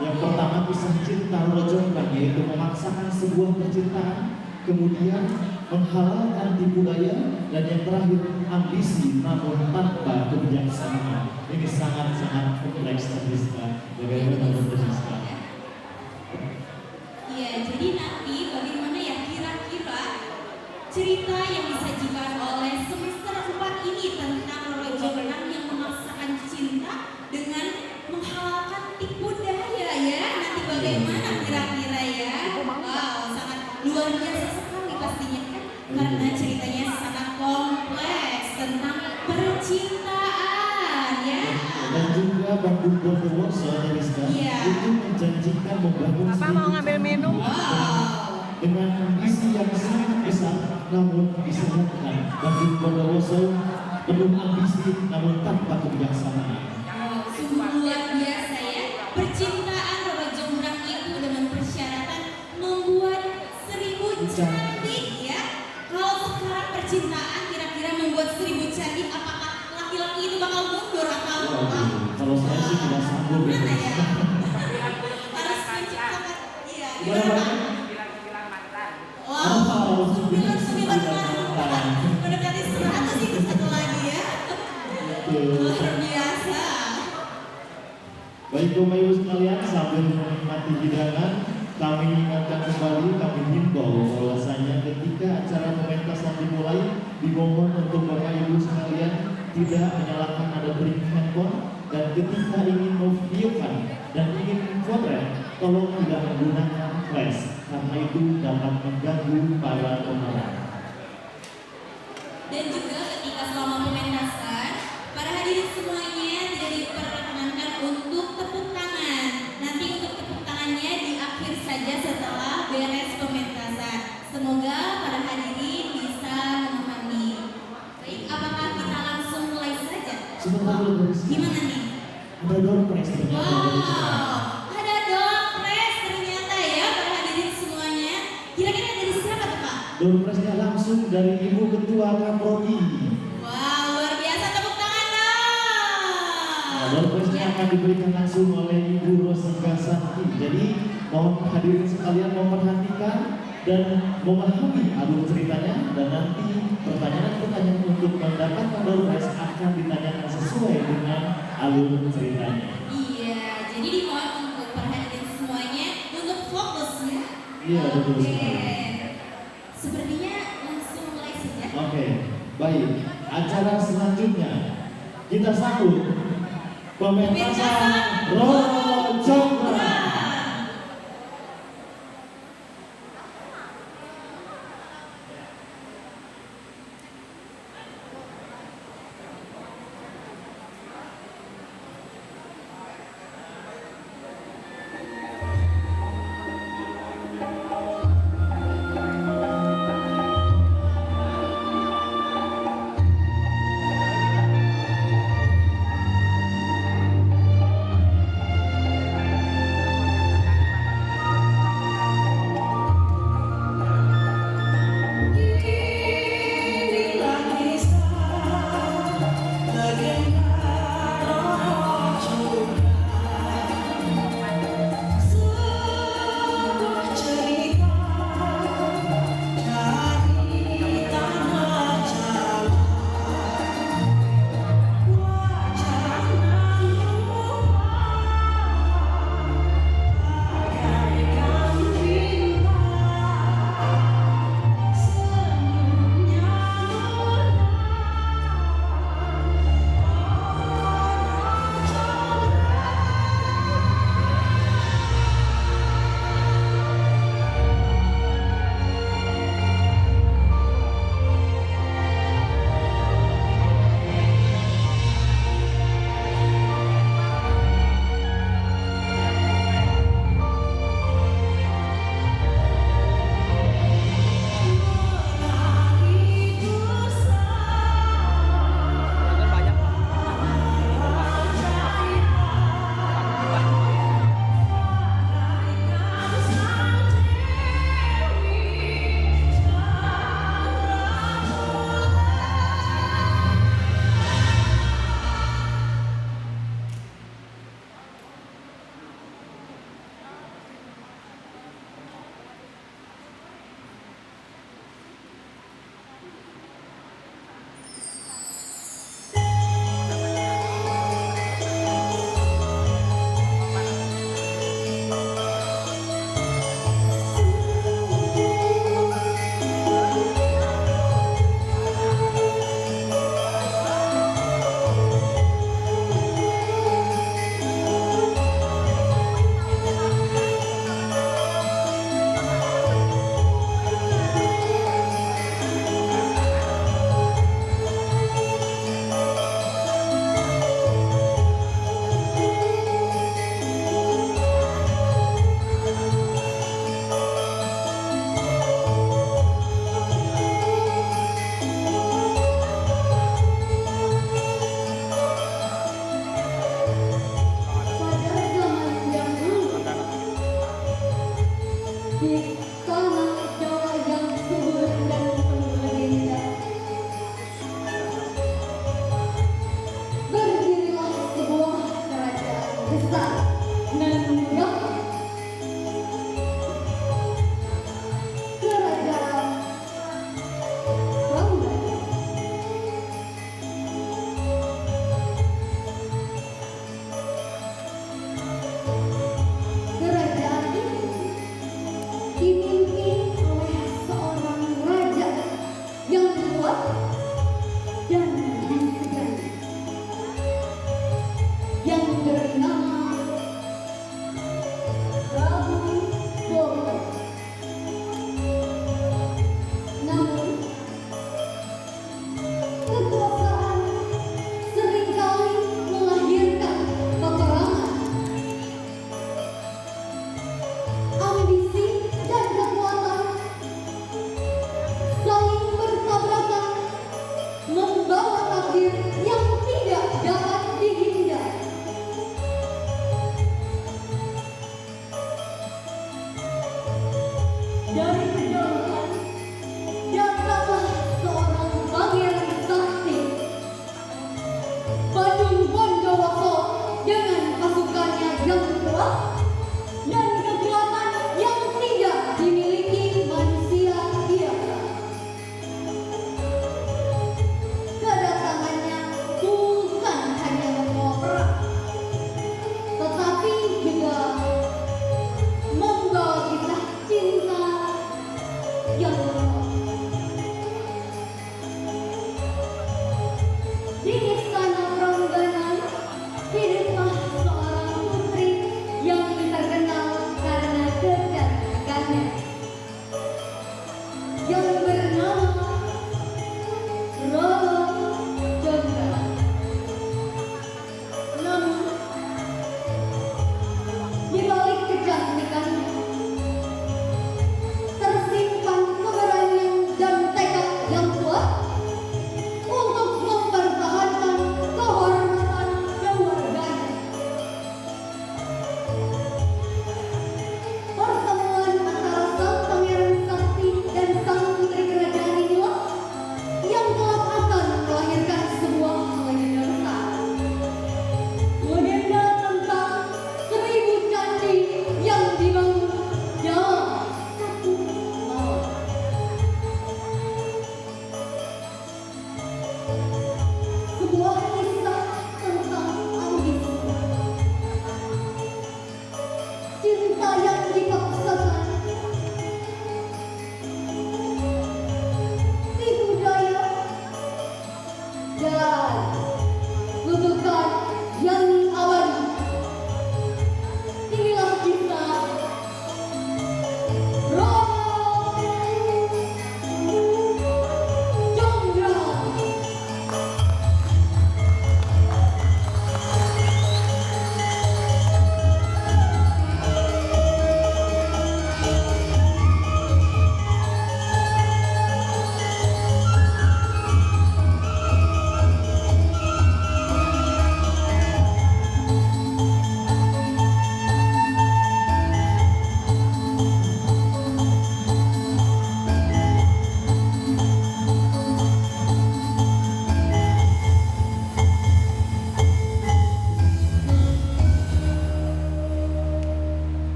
Yang pertama, kisah cinta Roro Jonggrang, yaitu memaksakan sebuah percintaan, kemudian menghalalkan tipu daya, dan yang terakhir ambisi namun tanpa kebijaksanaan. Ini sangat-sangat kompleks Rizka. Bagaimana menurut Rizka? Iya, jadi nanti bagaimana ya kira-kira cerita yang disajikan oleh semester 4 ini tentang Roro Jonggrang yang memaksakan cinta dengan menghalalkan tipu daya ya. Nanti bagaimana kira-kira ya? Wow, sangat luar biasa sekali pastinya kan, karena ceritanya sangat kompleks tentang percintaan ya. Dan juga Bang Bondowoso Rizka Iya. itu menjanjikan membangun Bapak mau ngambil minum? Wow. dengan ambisi yang sangat besar, namun disebutkan Bang Bondowoso penuh ambisi namun tanpa kebijaksanaan. Sungguh luar biasa ya. Percintaan Roro Jonggrang itu dengan persyaratan membuat 1000 cantik ya. Kalau sekarang percintaan kira-kira membuat 1000 cantik, apakah laki-laki itu bakal mundur atau Waduh, kalau saya sih tidak sanggup ya. gimana ya? Harus menciptakan, iya, gimana Pak? Wow, 9 mantan. Mendekati 100 itu satu lagi ya. Luar biasa. Baik Bapak Ibu sekalian, sambil menikmati hidangan, kami ingatkan kembali, kami himbau bahwasanya ketika acara pementasan dimulai, dimohon untuk Bapak Ibu sekalian tidak menyalakan nada bering handphone, dan ketika ingin memvideokan dan ingin memotret, tolong tidak menggunakan flash karena itu dapat mengganggu para pemenang. Dan juga ketika selama pementasan, para hadirin semuanya tidak diperkenankan untuk tepuk tangan. Nanti untuk tepuk tangannya di akhir saja setelah beres pementasan. Semoga para hadirin bisa memahami. Baik, apakah kita langsung mulai saja? Sebentar dulu dari sini. Gimana nih? Ada door prize ternyata dari sini. Wow, ada door prize ternyata ya para hadirin semuanya. Kira-kira dari siapa tuh Pak? Door prize-nya langsung dari Ibu Ketua Kaprodi. Wow, luar biasa, tepuk tangan dong. Nah, door prize-nya akan diberikan langsung oleh Ibu Rosika Santi. Jadi mohon hadirin sekalian memperhatikan dan memahami alur ceritanya, dan nanti pertanyaan-pertanyaan untuk mendapatkan door prize akan ditanyakan sesuai dengan alur ceritanya. Iya, jadi dimohon untuk para hadirin semuanya untuk fokus ya. Iya, betul Oke. sekali. Sepertinya langsung mulai saja. Oke, baik. Acara selanjutnya kita sambut pementasan Roro Jonggrang.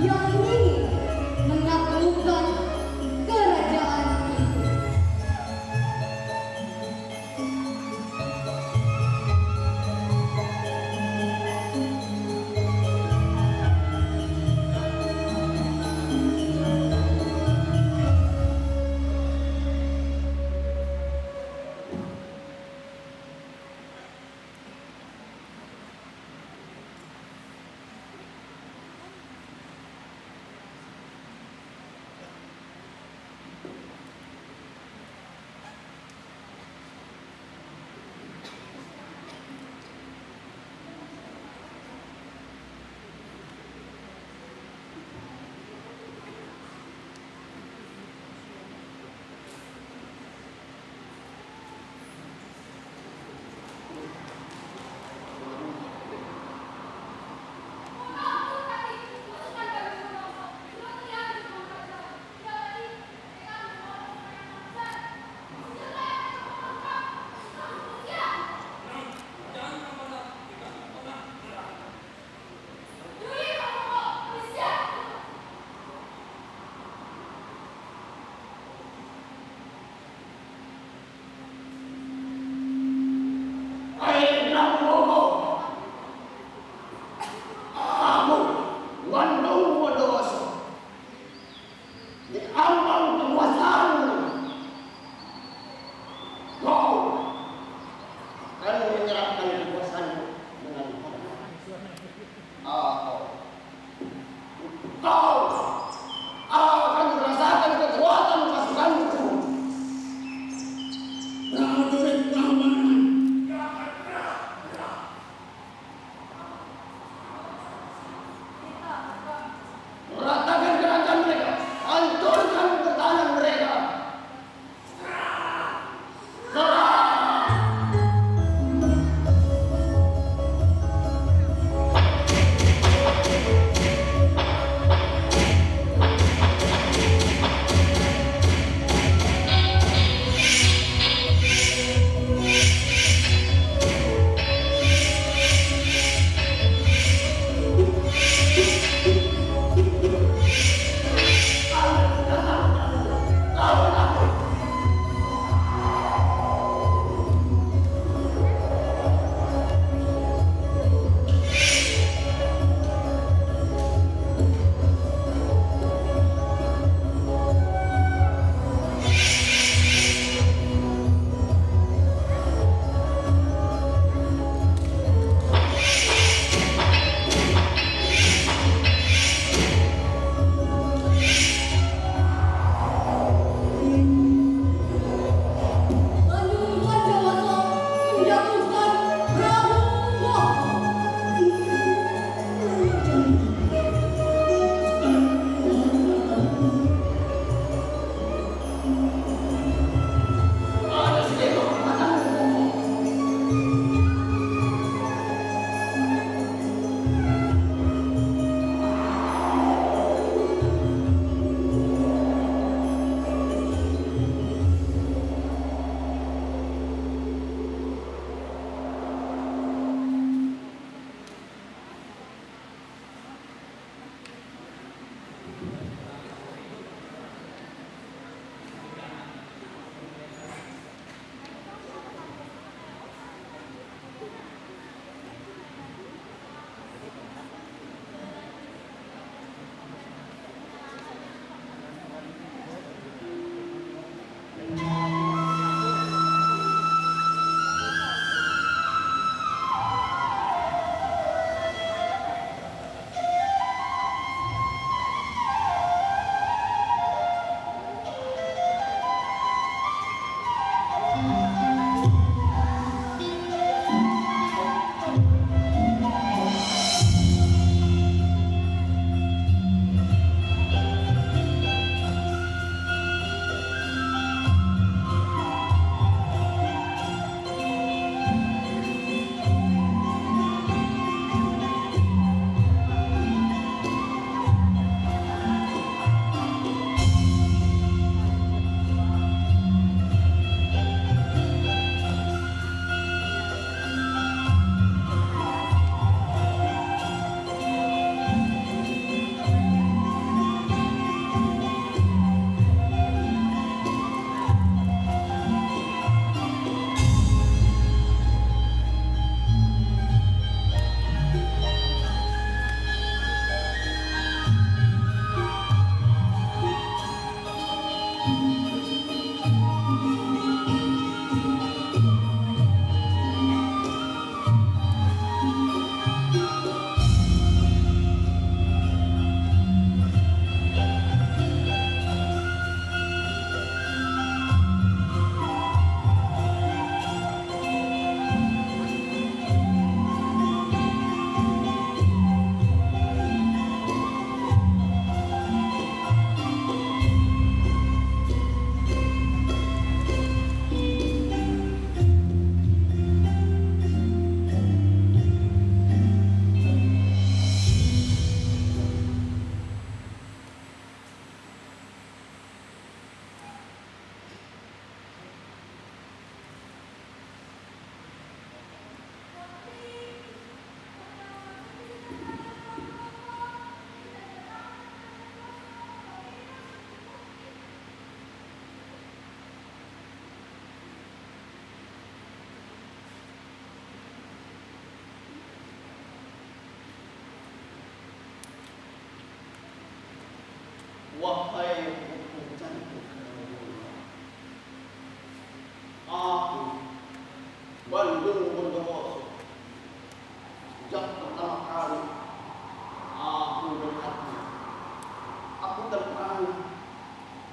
yang ingin menaklukkan kerajaan itu. Wahai putri cantik, aku Bandung Bondowoso. Sejak pertama kali aku melihatnya, aku terpana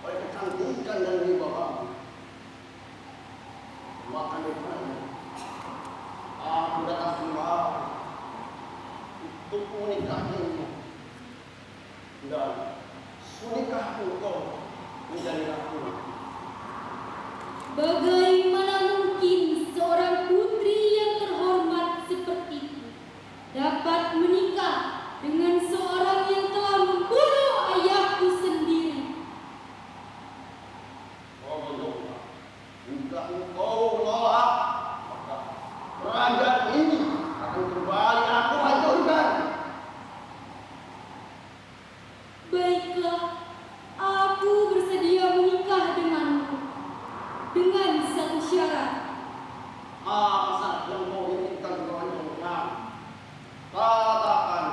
oleh kecantikan dan wibawamu. Maka dari aku datang kembali untuk menikahimu dan menikah engkau menjadi aku. Bagaimana mungkin seorang putri yang terhormat sepertiku dapat menikah dengan seorang yang telah membunuh ayahku sendiri? Oh menolak, jika engkau menolak, maka kerajaan ini akan kembali aku hancurkan. Baiklah, aku bersedia menikah denganmu dengan satu syarat. Apa saja yang kau inginkan untuk hancurkan? Katakan.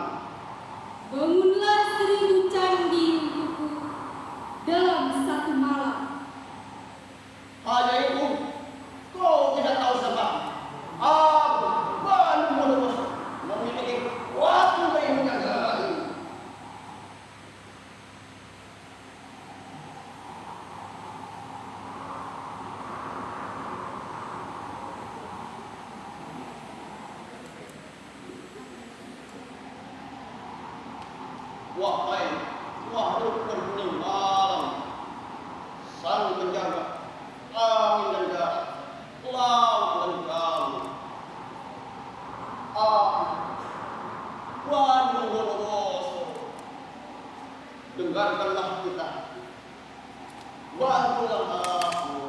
Bangunlah 1000 candi untukku dalam satu malam. Hanya itu, kau tidak tahu sebab. Aku Bandung Bondowoso memiliki waktu yang menjaga ini. Wahai makhluk berkuning malam, sang penjaga angin dan darat, laut dan kamu, aku Bandung Bondowoso, dengarkanlah kita, bantulah aku.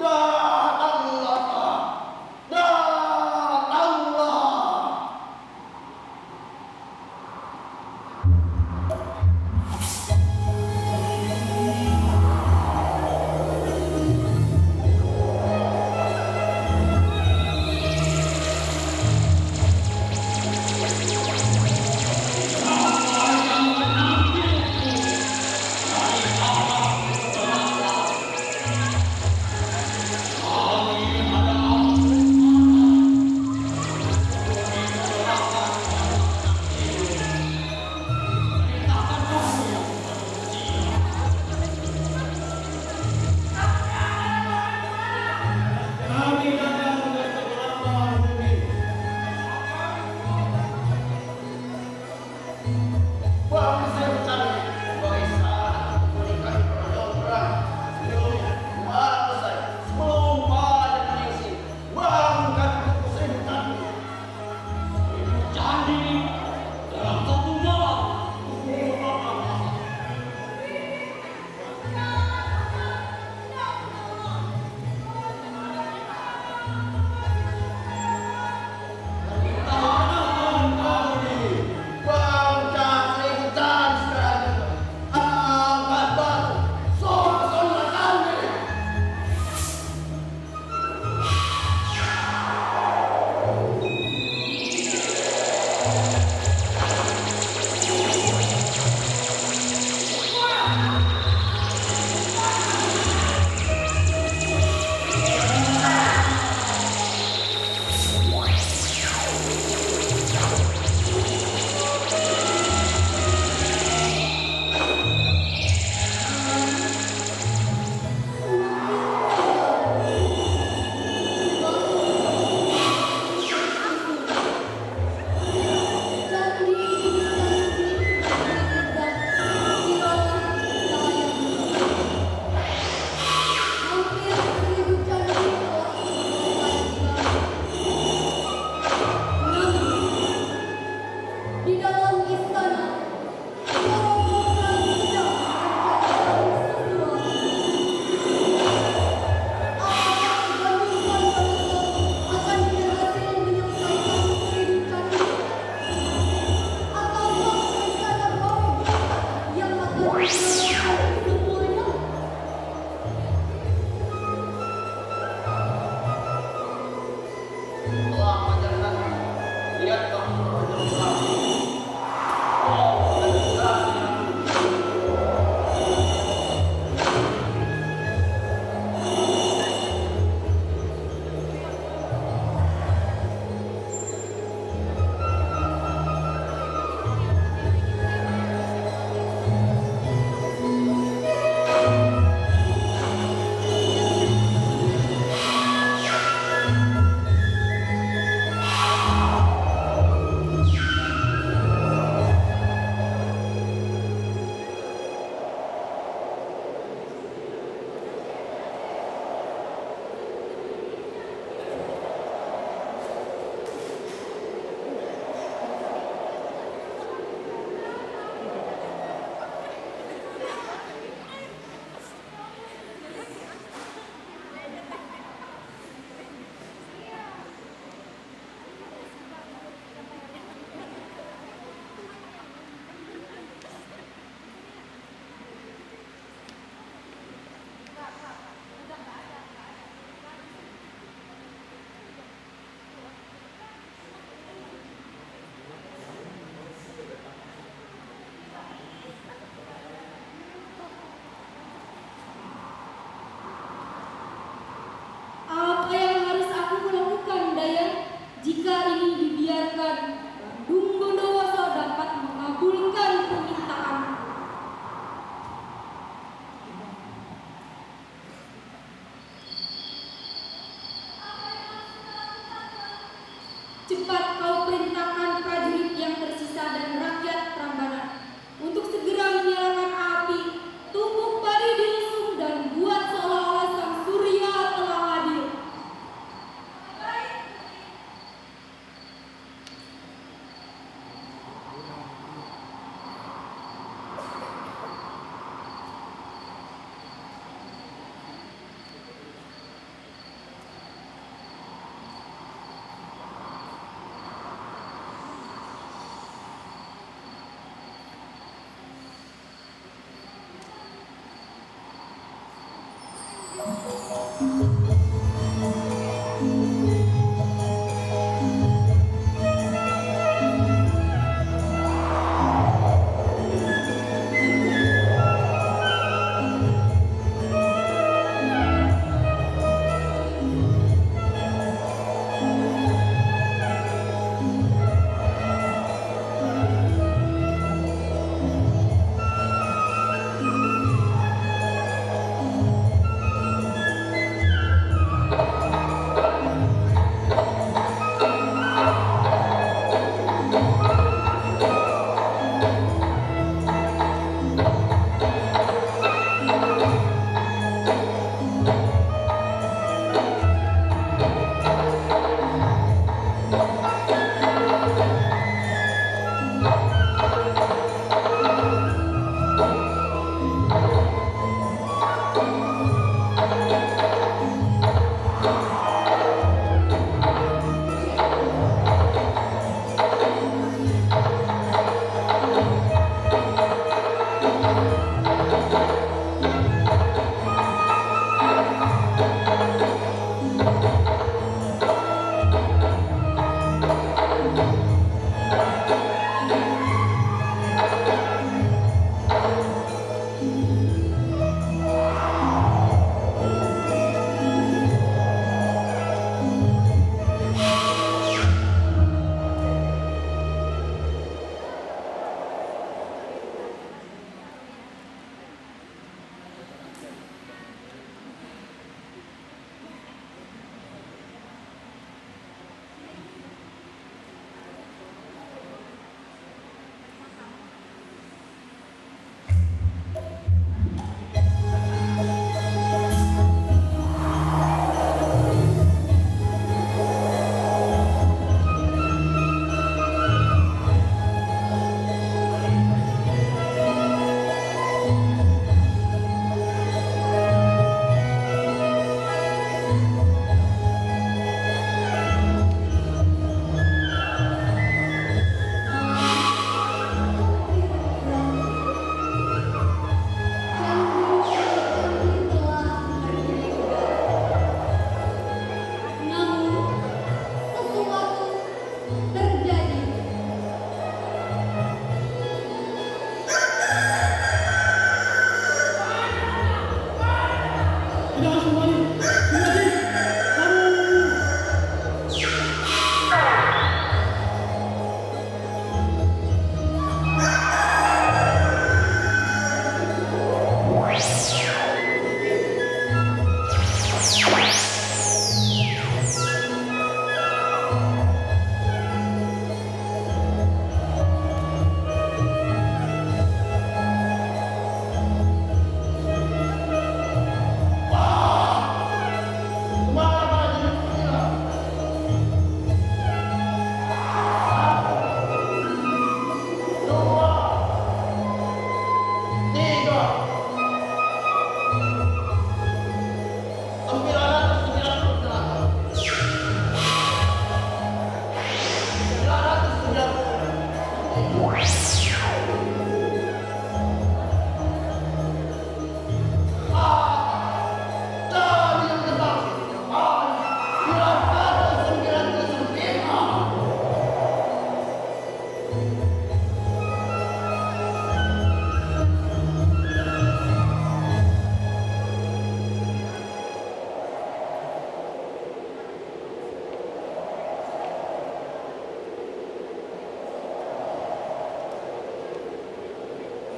Datanglah, datanglah.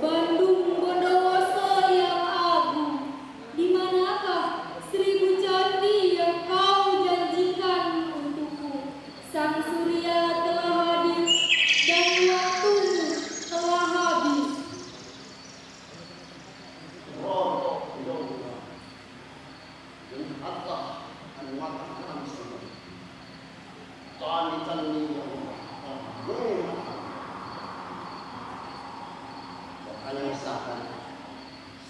Bandung Bondowoso yang agung, di manakah 1000 candi yang kau janjikan untukku? Sang surya telah hadir dan waktumu telah habis. Rodo Yonga, lihatlah dan matakan semua. Candi-candi yang agung. Hanya misalkan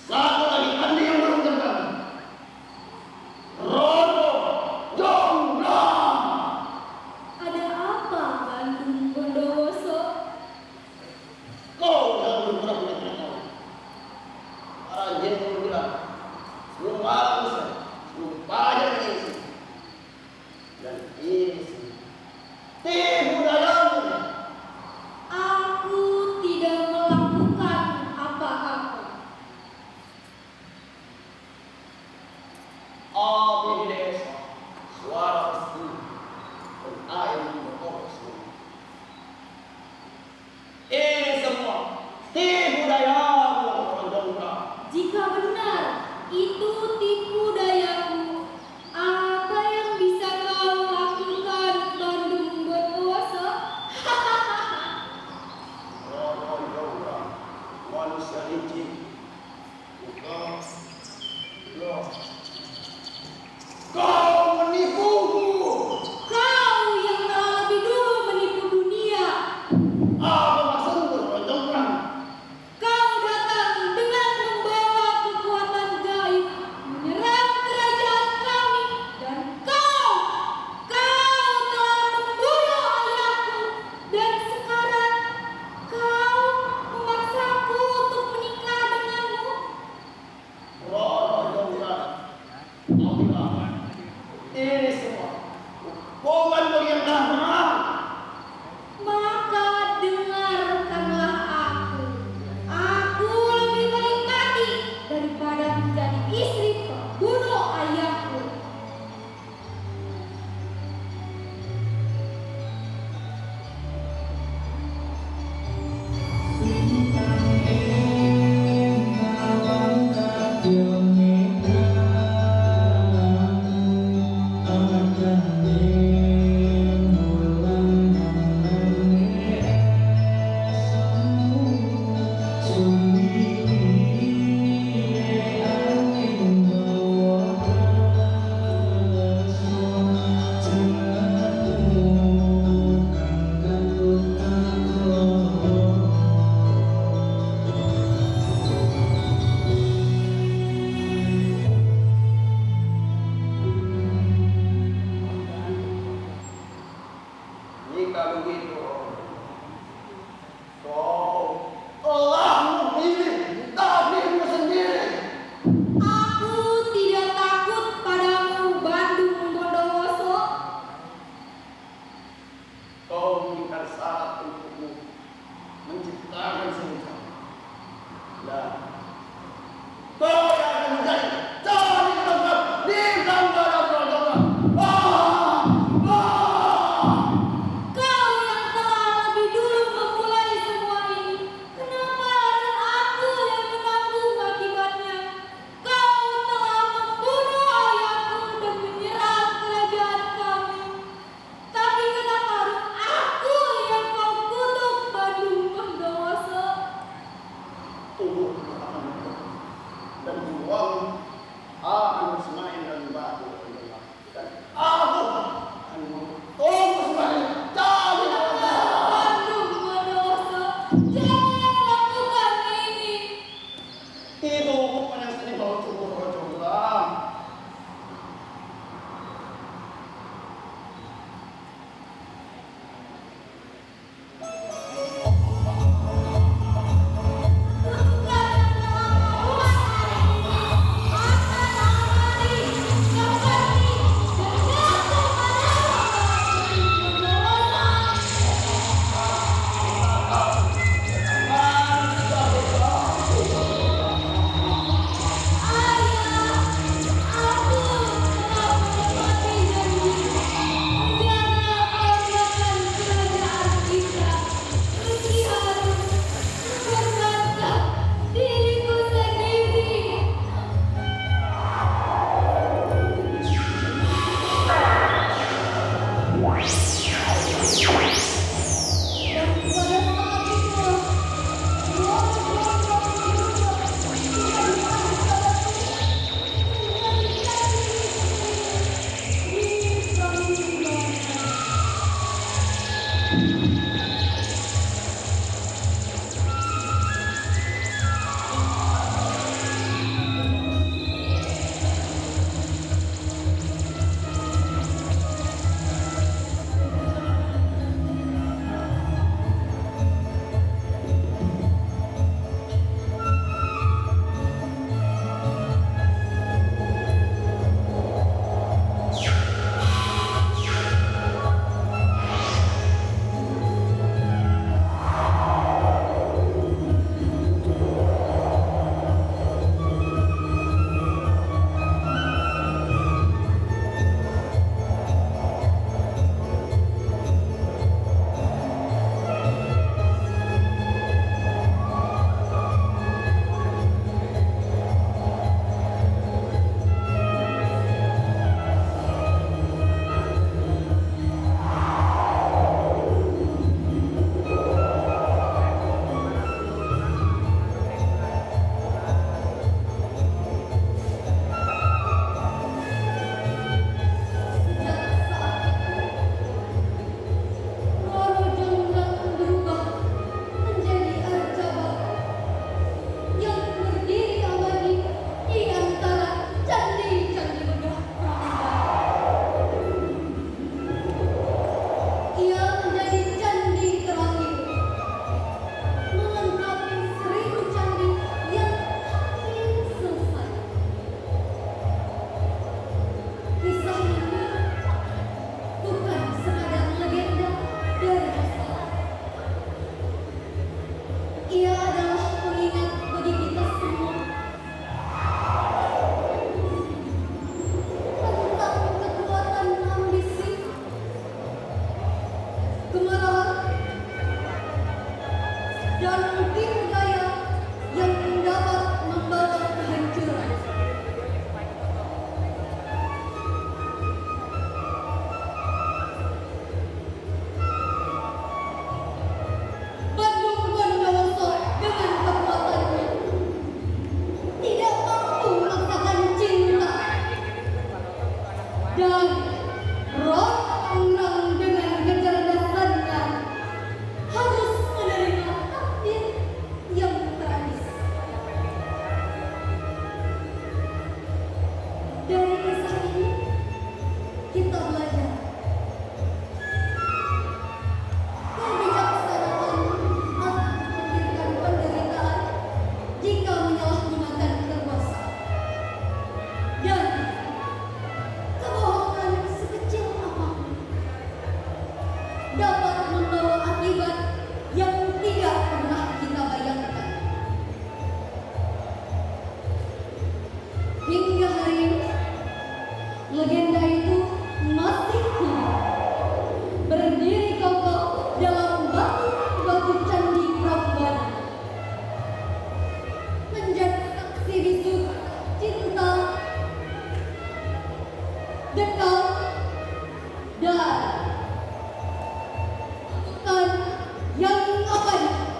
satu lagi candi yang belum terbangun. Rodo Yonga. Ada apa Bandung Bondowoso? Kau jangan berpura-pura tidak tahu. Para jin bilang sebelum malam usai, sebelum fajar mengisi. Dan ini sih tipu dayamu. Aku tidak melakukan apa-apa. Api di desa, suara pasti, dan air berkorok semua. Ini semua tipu dayamu, orang Dongka. Jika benar itu tipu dayaku, apa yang bisa kau lakukan Bandung Bondowoso? Rodo Yonga, manusia licik. Kau menipuku. Kau yang telah lebih dulu menipu dunia. Apa maksudmu, Rodo? Kau datang dengan membawa kekuatan gaib menyerang kerajaan kami, dan kau telah membunuh ayahku, dan sekarang kau memaksaku untuk menikah dan tipu daya yang dapat membawa kehancuran. Bandung Bondowoso dengan kekuatannya tidak mampu memaksakan cinta, dan Ronang dengan kecerdasannya harus menerima takdir yang tragis. Dari kisah ini kita belajar kebijaksanaan akan memberikan penderitaan jika menyalahgunakan kekuasaan, dan kebohongan sekecil apapun dapat membawa akibat yang tidak pernah kita bayangkan. Hingga hari ini, legenda itu masih hidup, berdiri kokoh dalam batu-batu candi Prambanan, menjadi saksi bisu cinta, dendam, dan kutukan yang abadi.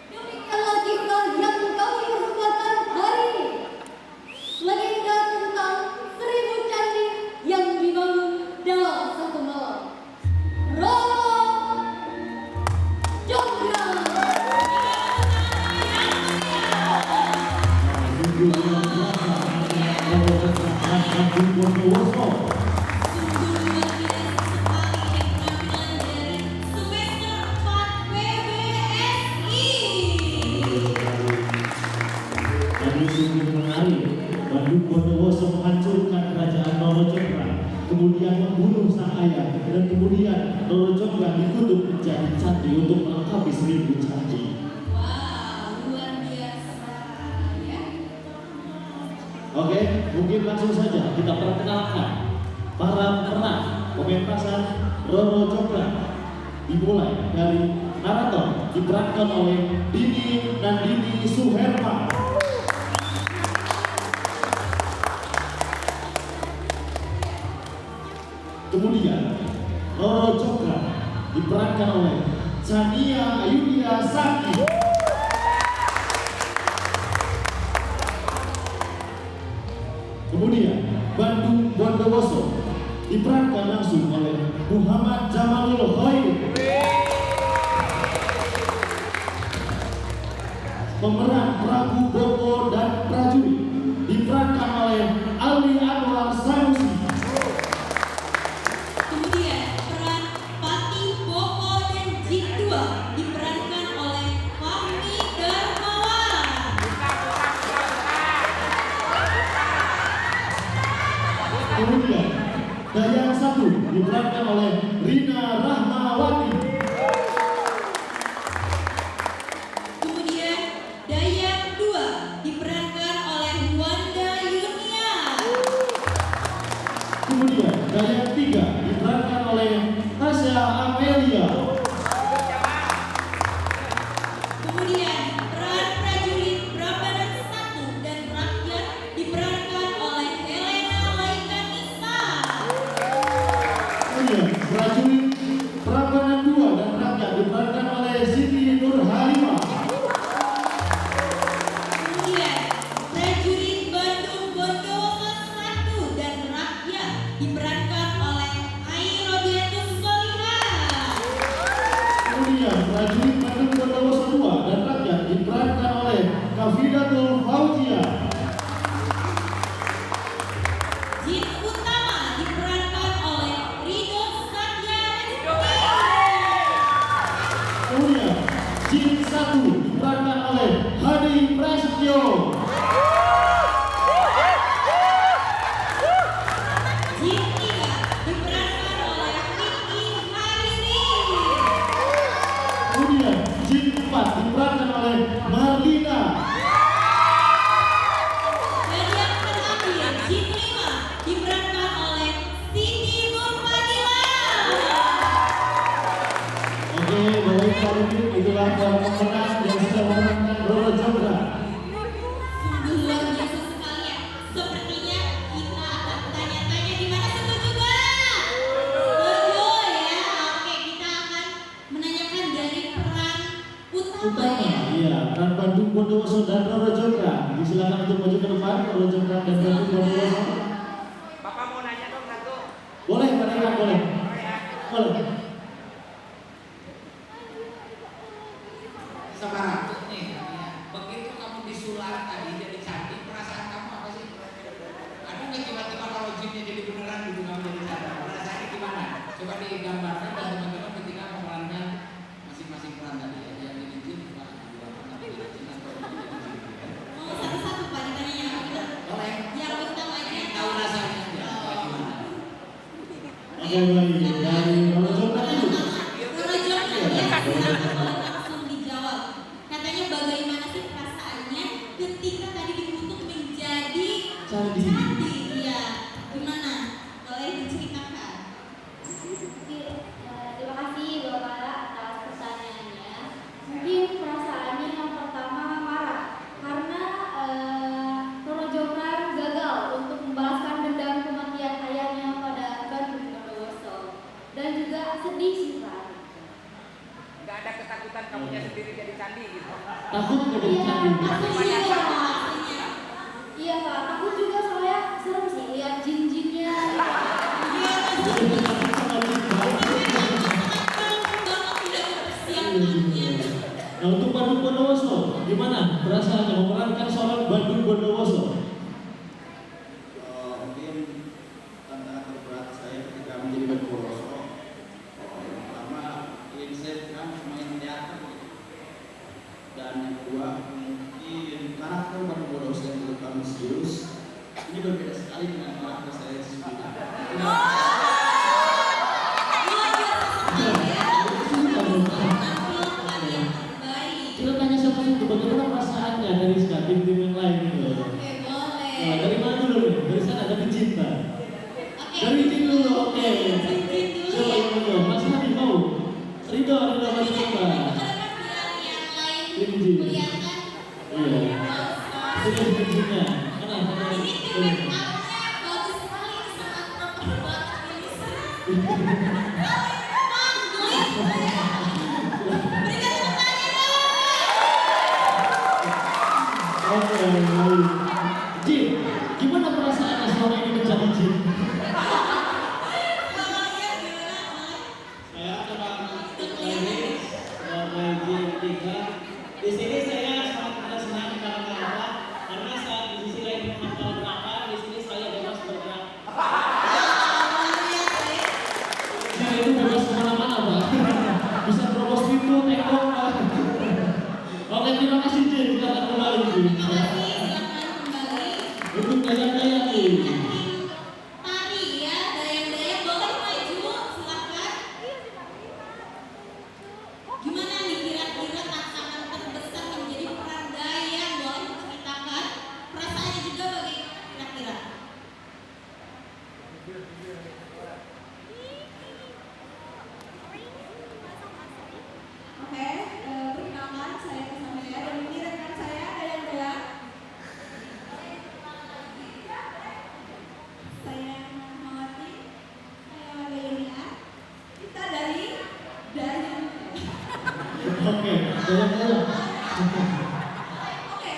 Demikianlah kisah yang kami persembahkan hari ini. Legenda tentang 1000 candi yang dibangun dalam satu malam. Roro Jonggrang. Bandung Bondowoso. Sungguh luar biasa sekali penampilan dari semester 4 PBSI. Tadi sungguh menarik. Bandung Bondowoso menghancurkan kerajaan Roro Jonggrang, kemudian membunuh sang ayah, dan kemudian Roro Jonggrang dikutuk menjadi candi untuk melengkapi 1000 candi. Wow, luar biasa ya. Oke, mungkin langsung saja kita perkenalkan para pemenang pementasan Roro Jonggrang. Dimulai dari narator diperankan oleh Dini Nandini Suherman. Kemudian Roro Jonggrang diperankan oleh Chania Ayunia Saki. Kemudian Bandung Bondowoso diperankan langsung oleh Muhammad Jamalul Khair. Pemeran Prabu Boko dan prajurit diperankan oleh Ali Anwar Sanusi. Kemudian peran Patih Boko dan Jin 2 diperankan oleh Fahmi Darmawan. Kemudian Dayang 1 diperankan oleh Rina Rahmawati. Kemudian Dayang 2 diperankan oleh Wanda Yunia. Kemudian Dayang 3 diperankan oleh Tasya Amelia. Kemudian peran prajurit Prambanan 1 dan rakyat diperankan oleh Helena Laikanisa. prajurit Prambanan 2 dan rakyat diperankan oleh Siti Nur Halimah. Kemudian prajurit Bandung Bondowoso 1 dan rakyat diperankan oleh Airodiatus Solihah. Kemudian prajurit Bandung Bondowoso 2 dan rakyat diperankan oleh Kafidatul Fauzia. Jin utama diperankan oleh Rido Satya Rizky. Kemudian Jin 1 diperankan oleh Hadi Prasetyo. Jin 3 diperankan oleh Vicky Hariri. Kemudian Jin 4 diperankan oleh Marlina. Dan yang terakhir Jin 5 diperankan oleh Siti Nurmadila. Oke, baik kalau gitu itulah para pemenang yang sudah memenangkan Roro Jonggrang. Sungguh luar biasa sekali ya. Sepertinya kita akan tanya-tanya di mana, setuju gak? Setuju ya. Oke, kita akan menanyakan dari peran utama ya. Iya, peran Bandung Bondowoso dan Roro Jonggrang. Disilakan untuk maju ke depan, Roro Jonggrang dan Bandung Bondowoso. Bapak mau nanya dong satu. Boleh, mereka boleh. Boleh. Sekarang nih, ya, begitu kamu disulap tadi jadi cantik, perasaan kamu apa sih? Ada nggak tiba-tiba kalau jinnya jadi beneran gitu kamu jadi cantik? Perasaannya gimana? Coba digambarkan dan teman-teman ketika memerankan masing-masing peran tadi ya. Yang jadi jin, Pak, jadi jin atau jadi jin? Mau satu-satu Pak ditanya yang kita. Boleh. Yang utama aja. Yang tahu rasanya aja. Kayak gimana? Oke, baik. Dari Roro Jonggrang dulu. Roro Jonggrang ya, silakan boleh langsung dijawab. Katanya bagaimana sih perasaannya ketika tadi dikutuk menjadi Candi. Iya, gimana? Boleh diceritakan? Terima kasih Bapak atas pertanyaannya. Mungkin perasaannya yang pertama marah karena Roro Jonggrang gagal untuk membalaskan dendam kematian ayahnya pada Bandung Bondowoso, dan juga sedih sih Pak. Nggak ada ketakutan kamunya sendiri jadi candi gitu. Takut nggak jadi Iya, candi? takut juga pastinya. Iya Pak, takut juga soalnya serem sih lihat jin-jinnya. Jadi takut sama jin, Pak. Nah, untuk Bandung Bondowoso, gimana perasaannya memerankan seorang Bandung Bondowoso? Mungkin tantangan terberat saya ketika menjadi Bandung Bondowoso, yang pertama ingin saya kan main teater, dan yang kedua mungkin karakter Bandung Bondowoso yang berupa misterius ini berbeda sekali dengan karakter saya sebelumnya. Kita tanya siapa itu, bagaimana perasaannya dari tim-tim yang lain gitu. Oke, boleh. Nah, dari mana dulu nih? Dari sana dari Cinta. Oke. Dari Jin dulu, oke. Jin dulu Siapa ya. yang dulu? Mas Hadi mau? Ridho Mas Cinta. Tim Jin. Iya. Sudah tim Jinnya. Mana? Ini tim make up-nya bagus sekali, sangat proper banget ini. Berikan tepuk tangan dong. Oke, baik. Jin, gimana perasaannya selama ini menjadi Jin? Saya teman ini sebagai Jin 3. Di sini saya sangat senang karena apa? Karena saat di sisi lain menghafal neraka, di sini saya bebas bergerak. Jin itu bebas goyang-goyang. Oke,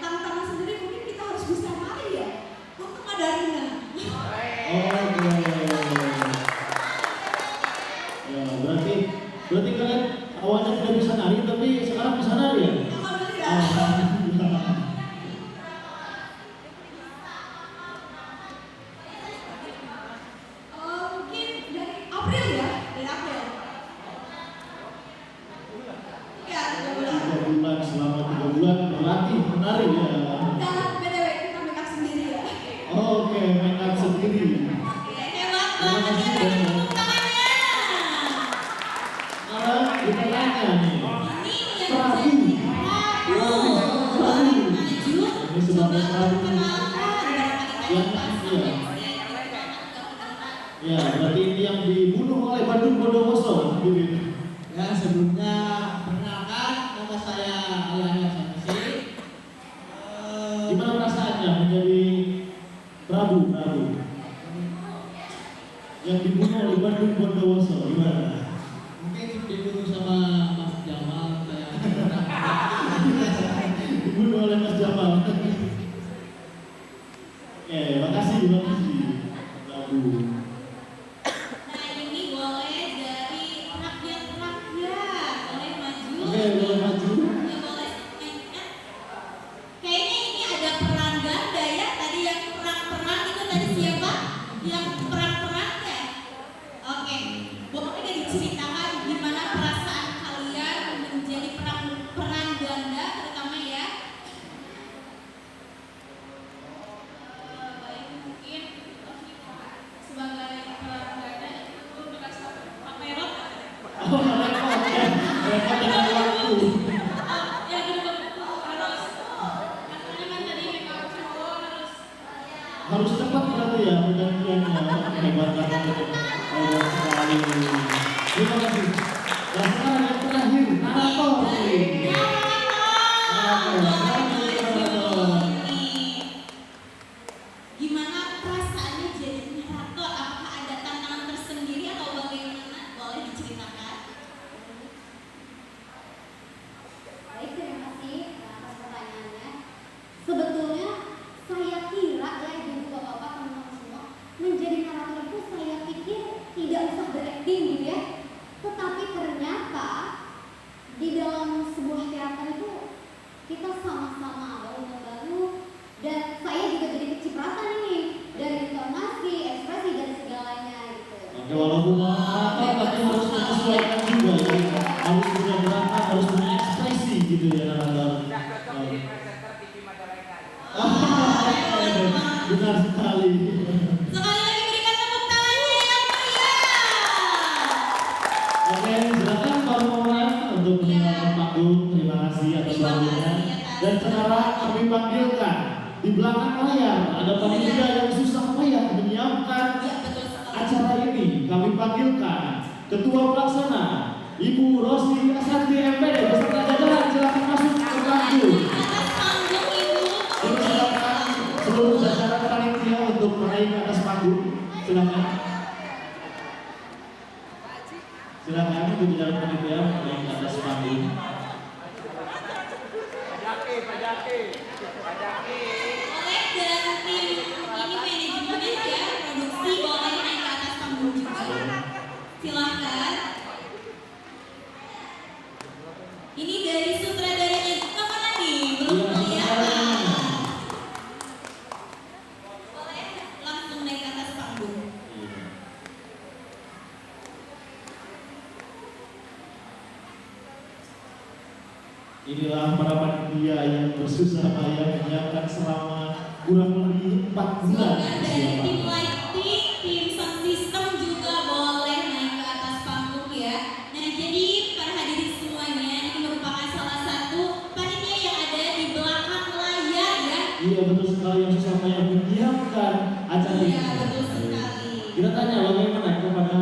tantangan sendiri mungkin kita harus bisa nari ya. Untuk ngadarinnya. Oke. Ya, berarti kalian awalnya tidak bisa nari, tapi sekarang bisa nari ya? Alhamdulillah. Mungkin dari April ya, dari April. Ya, 3 bulan. 3 bulan, selama 3 bulan berlatih menari ya. Dan BTW kita make up sendiri ya. Oke, make up sendiri. Hebat banget ya, tepuk tangannya. Sekarang kita tanya nih. Ini yang Prabu. jadi Prabu. Boleh maju. Ini sebagai Prabu. Yang Ya, berarti ini yang dibunuh oleh Bandung Bondowoso. Gitu. Ya, sebelumnya perkenalkan nama saya Aliana Sanasi. Gimana perasaannya menjadi Prabu? Yang dibunuh oleh Bandung Bondowoso, gimana? Mungkin dibunuh sama Mas Jamal saya. Dibunuh oleh Mas Jamal. Oke, makasih Prabu. Nah ini boleh dari rakyat-rakyat. Boleh maju. Oke, boleh maju. Ya, boleh. Kayaknya ini ada perang ganda ya. Tadi yang perang-perang itu tadi siapa? Yang perang-perang ya? Oke. Boleh nggak diceritakan gimana perasaan kalian menjadi perang ganda terutama ya? Baik, mungkin sebagai perang ganda itu merasa Pak Merot. Oh, repot ya. Repot dengan waktu. Ya benar harus katanya kan tadi memang cowok Harus cepat berarti ya pergantiannya. Hebat banget. Hebat sekali. Terima kasih. Dan sekarang yang terakhir, narator. Gimana perasaannya jadi narator? Apakah ada tantangan tersendiri atau bagaimana? Boleh diceritakan? Baik, terima kasih atas pertanyaannya. Sebetulnya saya kira ya ibu bapak-bapak teman-teman semua menjadi narator itu saya pikir tidak usah berakting gitu ya. Tetapi ternyata di dalam sebuah teater itu kita sama-sama baru-baru dan saya juga jadi kecipratan ini dari intonasi, ekspresi dan segalanya gitu. Oke, walaupun narator tapi harus menyesuaikan juga ya. Harus punya gerakan, harus punya ekspresi gitu ya narator. Tidak cocok jadi presenter TV Majalengka. Benar sekali. Sekali lagi berikan tepuk tangannya yang meriah. Oke, silakan Pak Roman untuk meninggalkan panggung. Terima kasih atas waktunya. Dan sekarang kami panggilkan di belakang layar ada panitia yang susah payah menyiapkan Ya betul sekali. acara ini. Kami panggilkan Ketua Pelaksana Ibu Rosi Asanti MPD beserta jajaran. Silakan masuk ke panggung. Atas panggung ibu. Silakan seluruh jajaran panitia untuk naik ke atas panggung. Silakan. Silakan untuk jajaran panitia naik ke atas panggung. Pajaki. Boleh dan tim ini manajemen ya produksi boleh naik ke atas panggung juga. Silahkan. Ini dari sutradaranya juga mana nih? Belum kelihatan. Boleh langsung naik ke atas panggung. Inilah para panitia yang bersusah payah menyiapkan selama kurang lebih 4 bulan. Silakan dari tim lighting, tim sound system juga boleh naik ke atas panggung ya. Nah jadi para hadirin semuanya ini merupakan salah satu panitia yang ada di belakang layar ya. Iya, betul sekali yang susah payah menyiapkan acara ini. Iya betul sekali. Kita tanya bagaimana kepada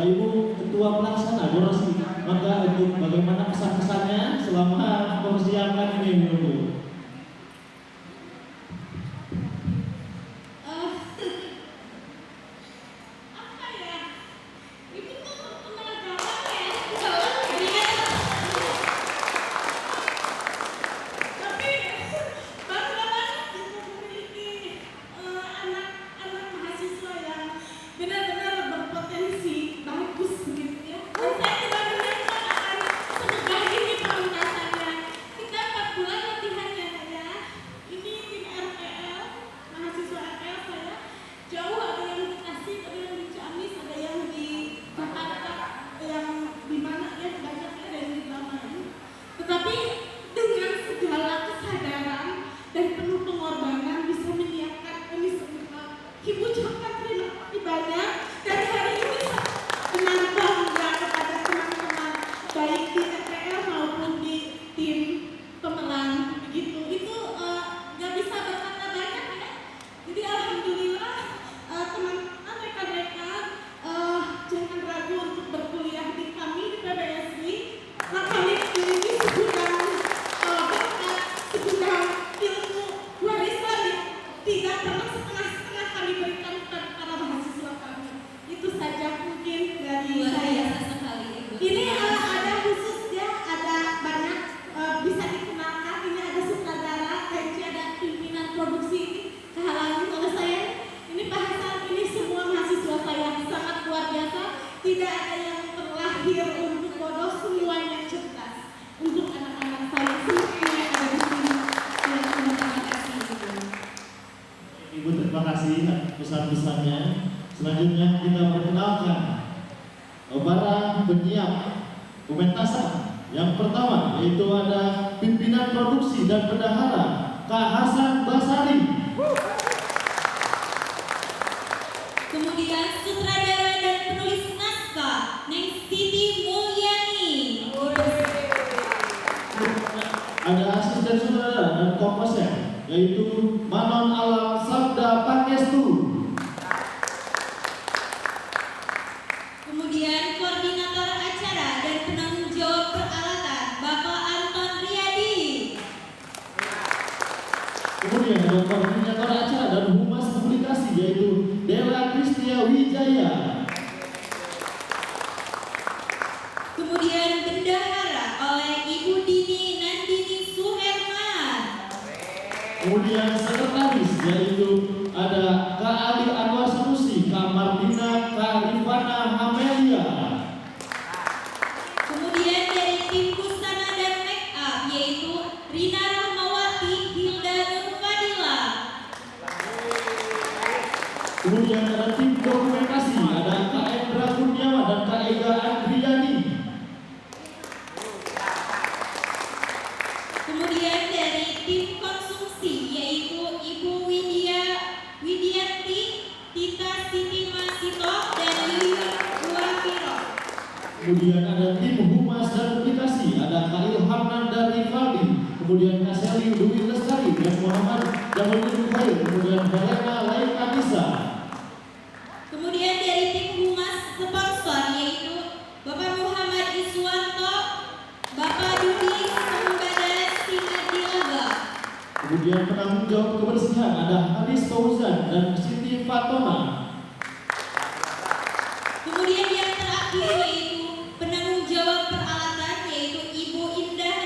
Ibu Ketua Pelaksana Bu Rosi. Maka untuk bagaimana pesan-pesannya selama persiapan ini Bu. Apa ya? Itu tuh menegakkan ya. Berikan selanjutnya kita perkenalkan para penyiap pementasan. Yang pertama yaitu ada pimpinan produksi dan bendahara Kak Hasan Basari. Kemudian sutradara dan penulis naskah Neng Siti Mulyani. Ada asisten sutradara dan komposer yaitu Manon Alam Sabda Pangestu. Kemudian koordinator acara dan penanggung jawab peralatan Bapak Anton Riyadi. Kemudian ada koordinator acara dan humas publikasi yaitu Dela Kristia Wijaya. Kemudian bendahara oleh Ibu Dini Nandini Suherman. Kemudian sekretaris yaitu ada Kak Ali Anwar Sanusi, Kak Martina, Kak Rifana Hamelia. Kemudian dari tim busana dan make up yaitu Rina Rahmawati, Hilda Nurfadila. Kemudian ada tim dokumentasi, ada Kak Endra Kurniawan dan Kak Ega Andriani. Kemudian dari tim konsumsi yaitu Ibu Widianti, Tita Siti Masito dan Yuyun Buafiro. Kemudian ada tim humas dan publikasi, ada Kak Ilham Nanda Rivaldi. Kemudian Kak Seli Dwi Lestari dan Muhammad Jamaludin Khair. Kemudian Helena Lain Anissa. Kemudian dari tim humas sponsor yaitu Bapak Muhammad Iswanto, Bapak Dudi Sembada Sinadilaga. Kemudian penanggung jawab kebersihan ada Haris Fauzan dan Siti Fatona. Kemudian yang terakhir yaitu penanggung jawab peralatan yaitu Ibu Indah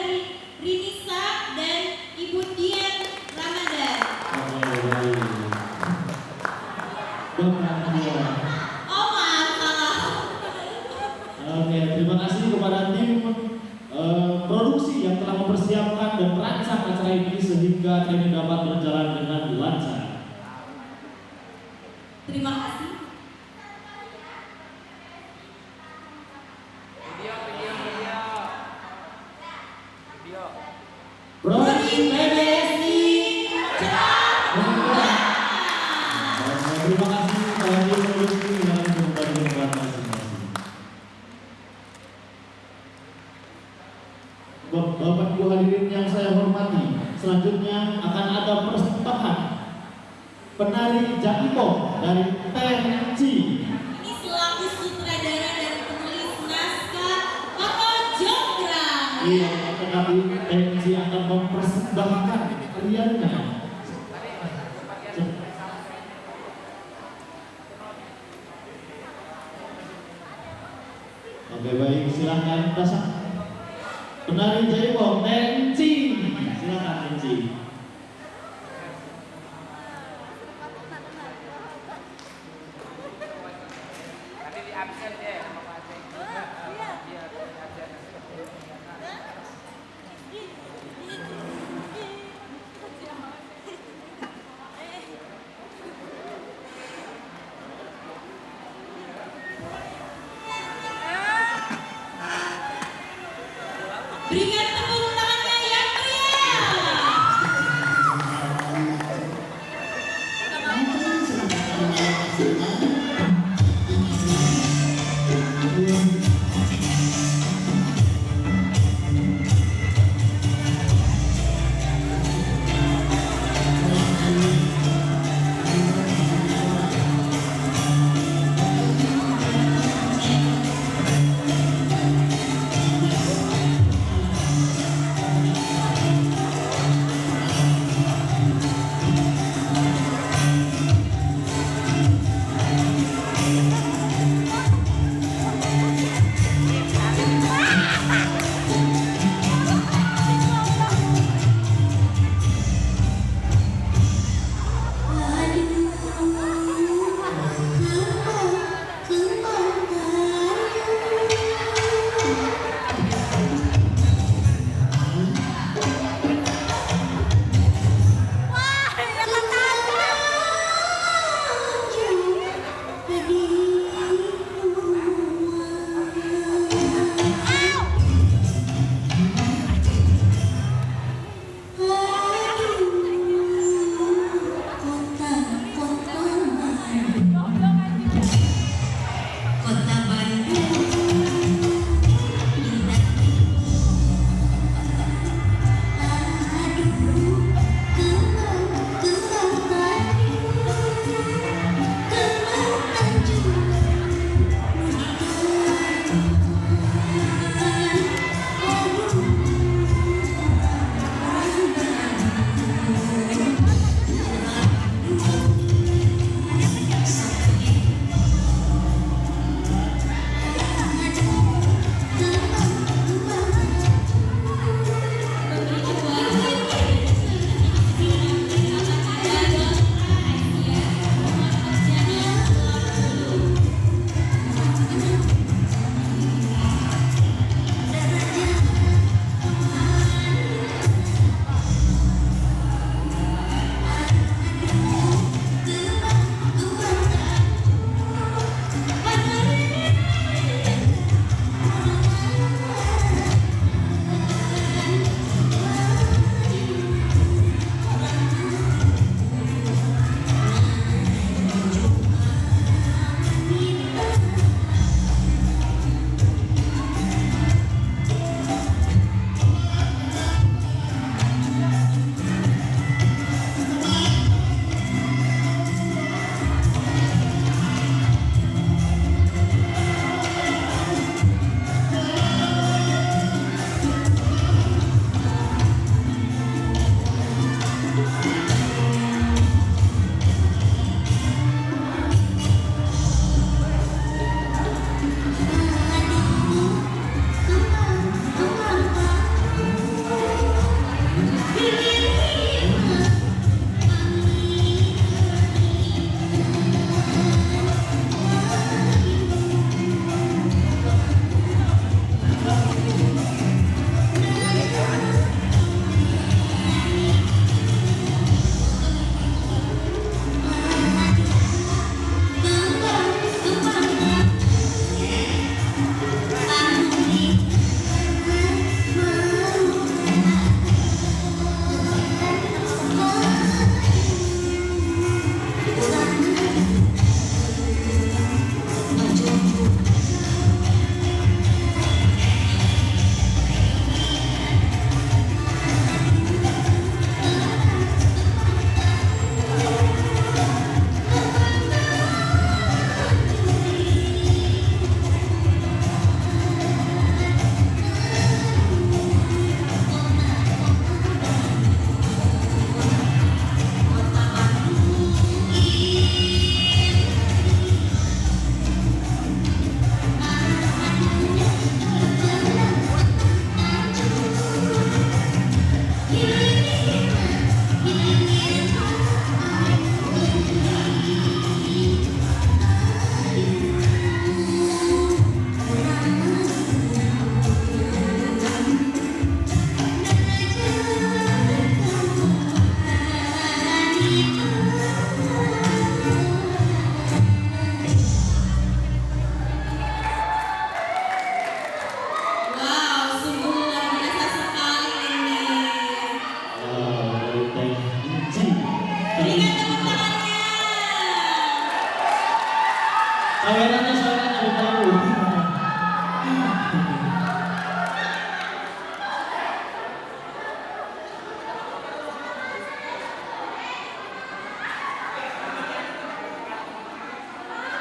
Rinisa dan Ibu Dian Ramadan. Oh maaf salah. Oke, terima kasih kepada tim produksi yang telah mempersiapkan dan merancang acara ini sehingga acara ini dapat berjalan dengan lancar. Terima kasih. Prodi PDSI. Terima kasih kepada tim produksi yang kembali membuat masing-masing. Bapak Ibu hadirin yang saya hormati, selanjutnya akan ada persembahan penari Jaipong dari TNC. Ini selaku sutradara dan penulis naskah Koko Jonggrang. Iya, tetapi TNC akan mempersembahkan tariannya. Oke baik, silakan pasang penari Jaipong TNC. Silakan TNC. Nanti di absen deh sama Pak Aceh. Iya, di absen. Berikan tepuk tangannya yang meriah. Soalnya saya nggak tahu.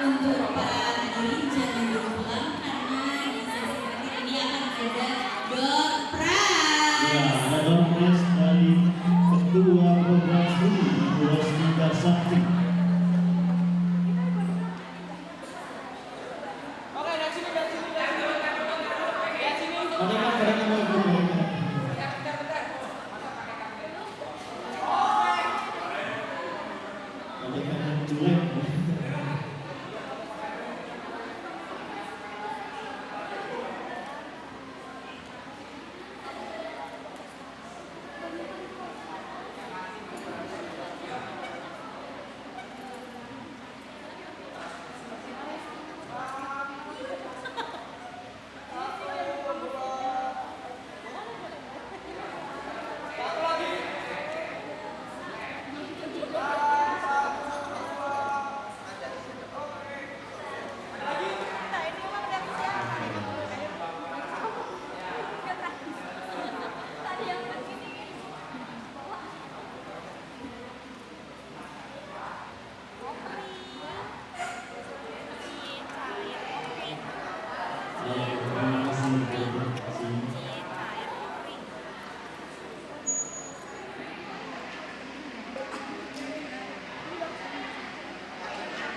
Untuk para hadirin jangan dulu pulang karena di sesi terakhir ini akan ada door prize. Ya, ada door prize dari Ketua Program Studi Ibu Rosmika Sakti. Oke, dari sini. Ada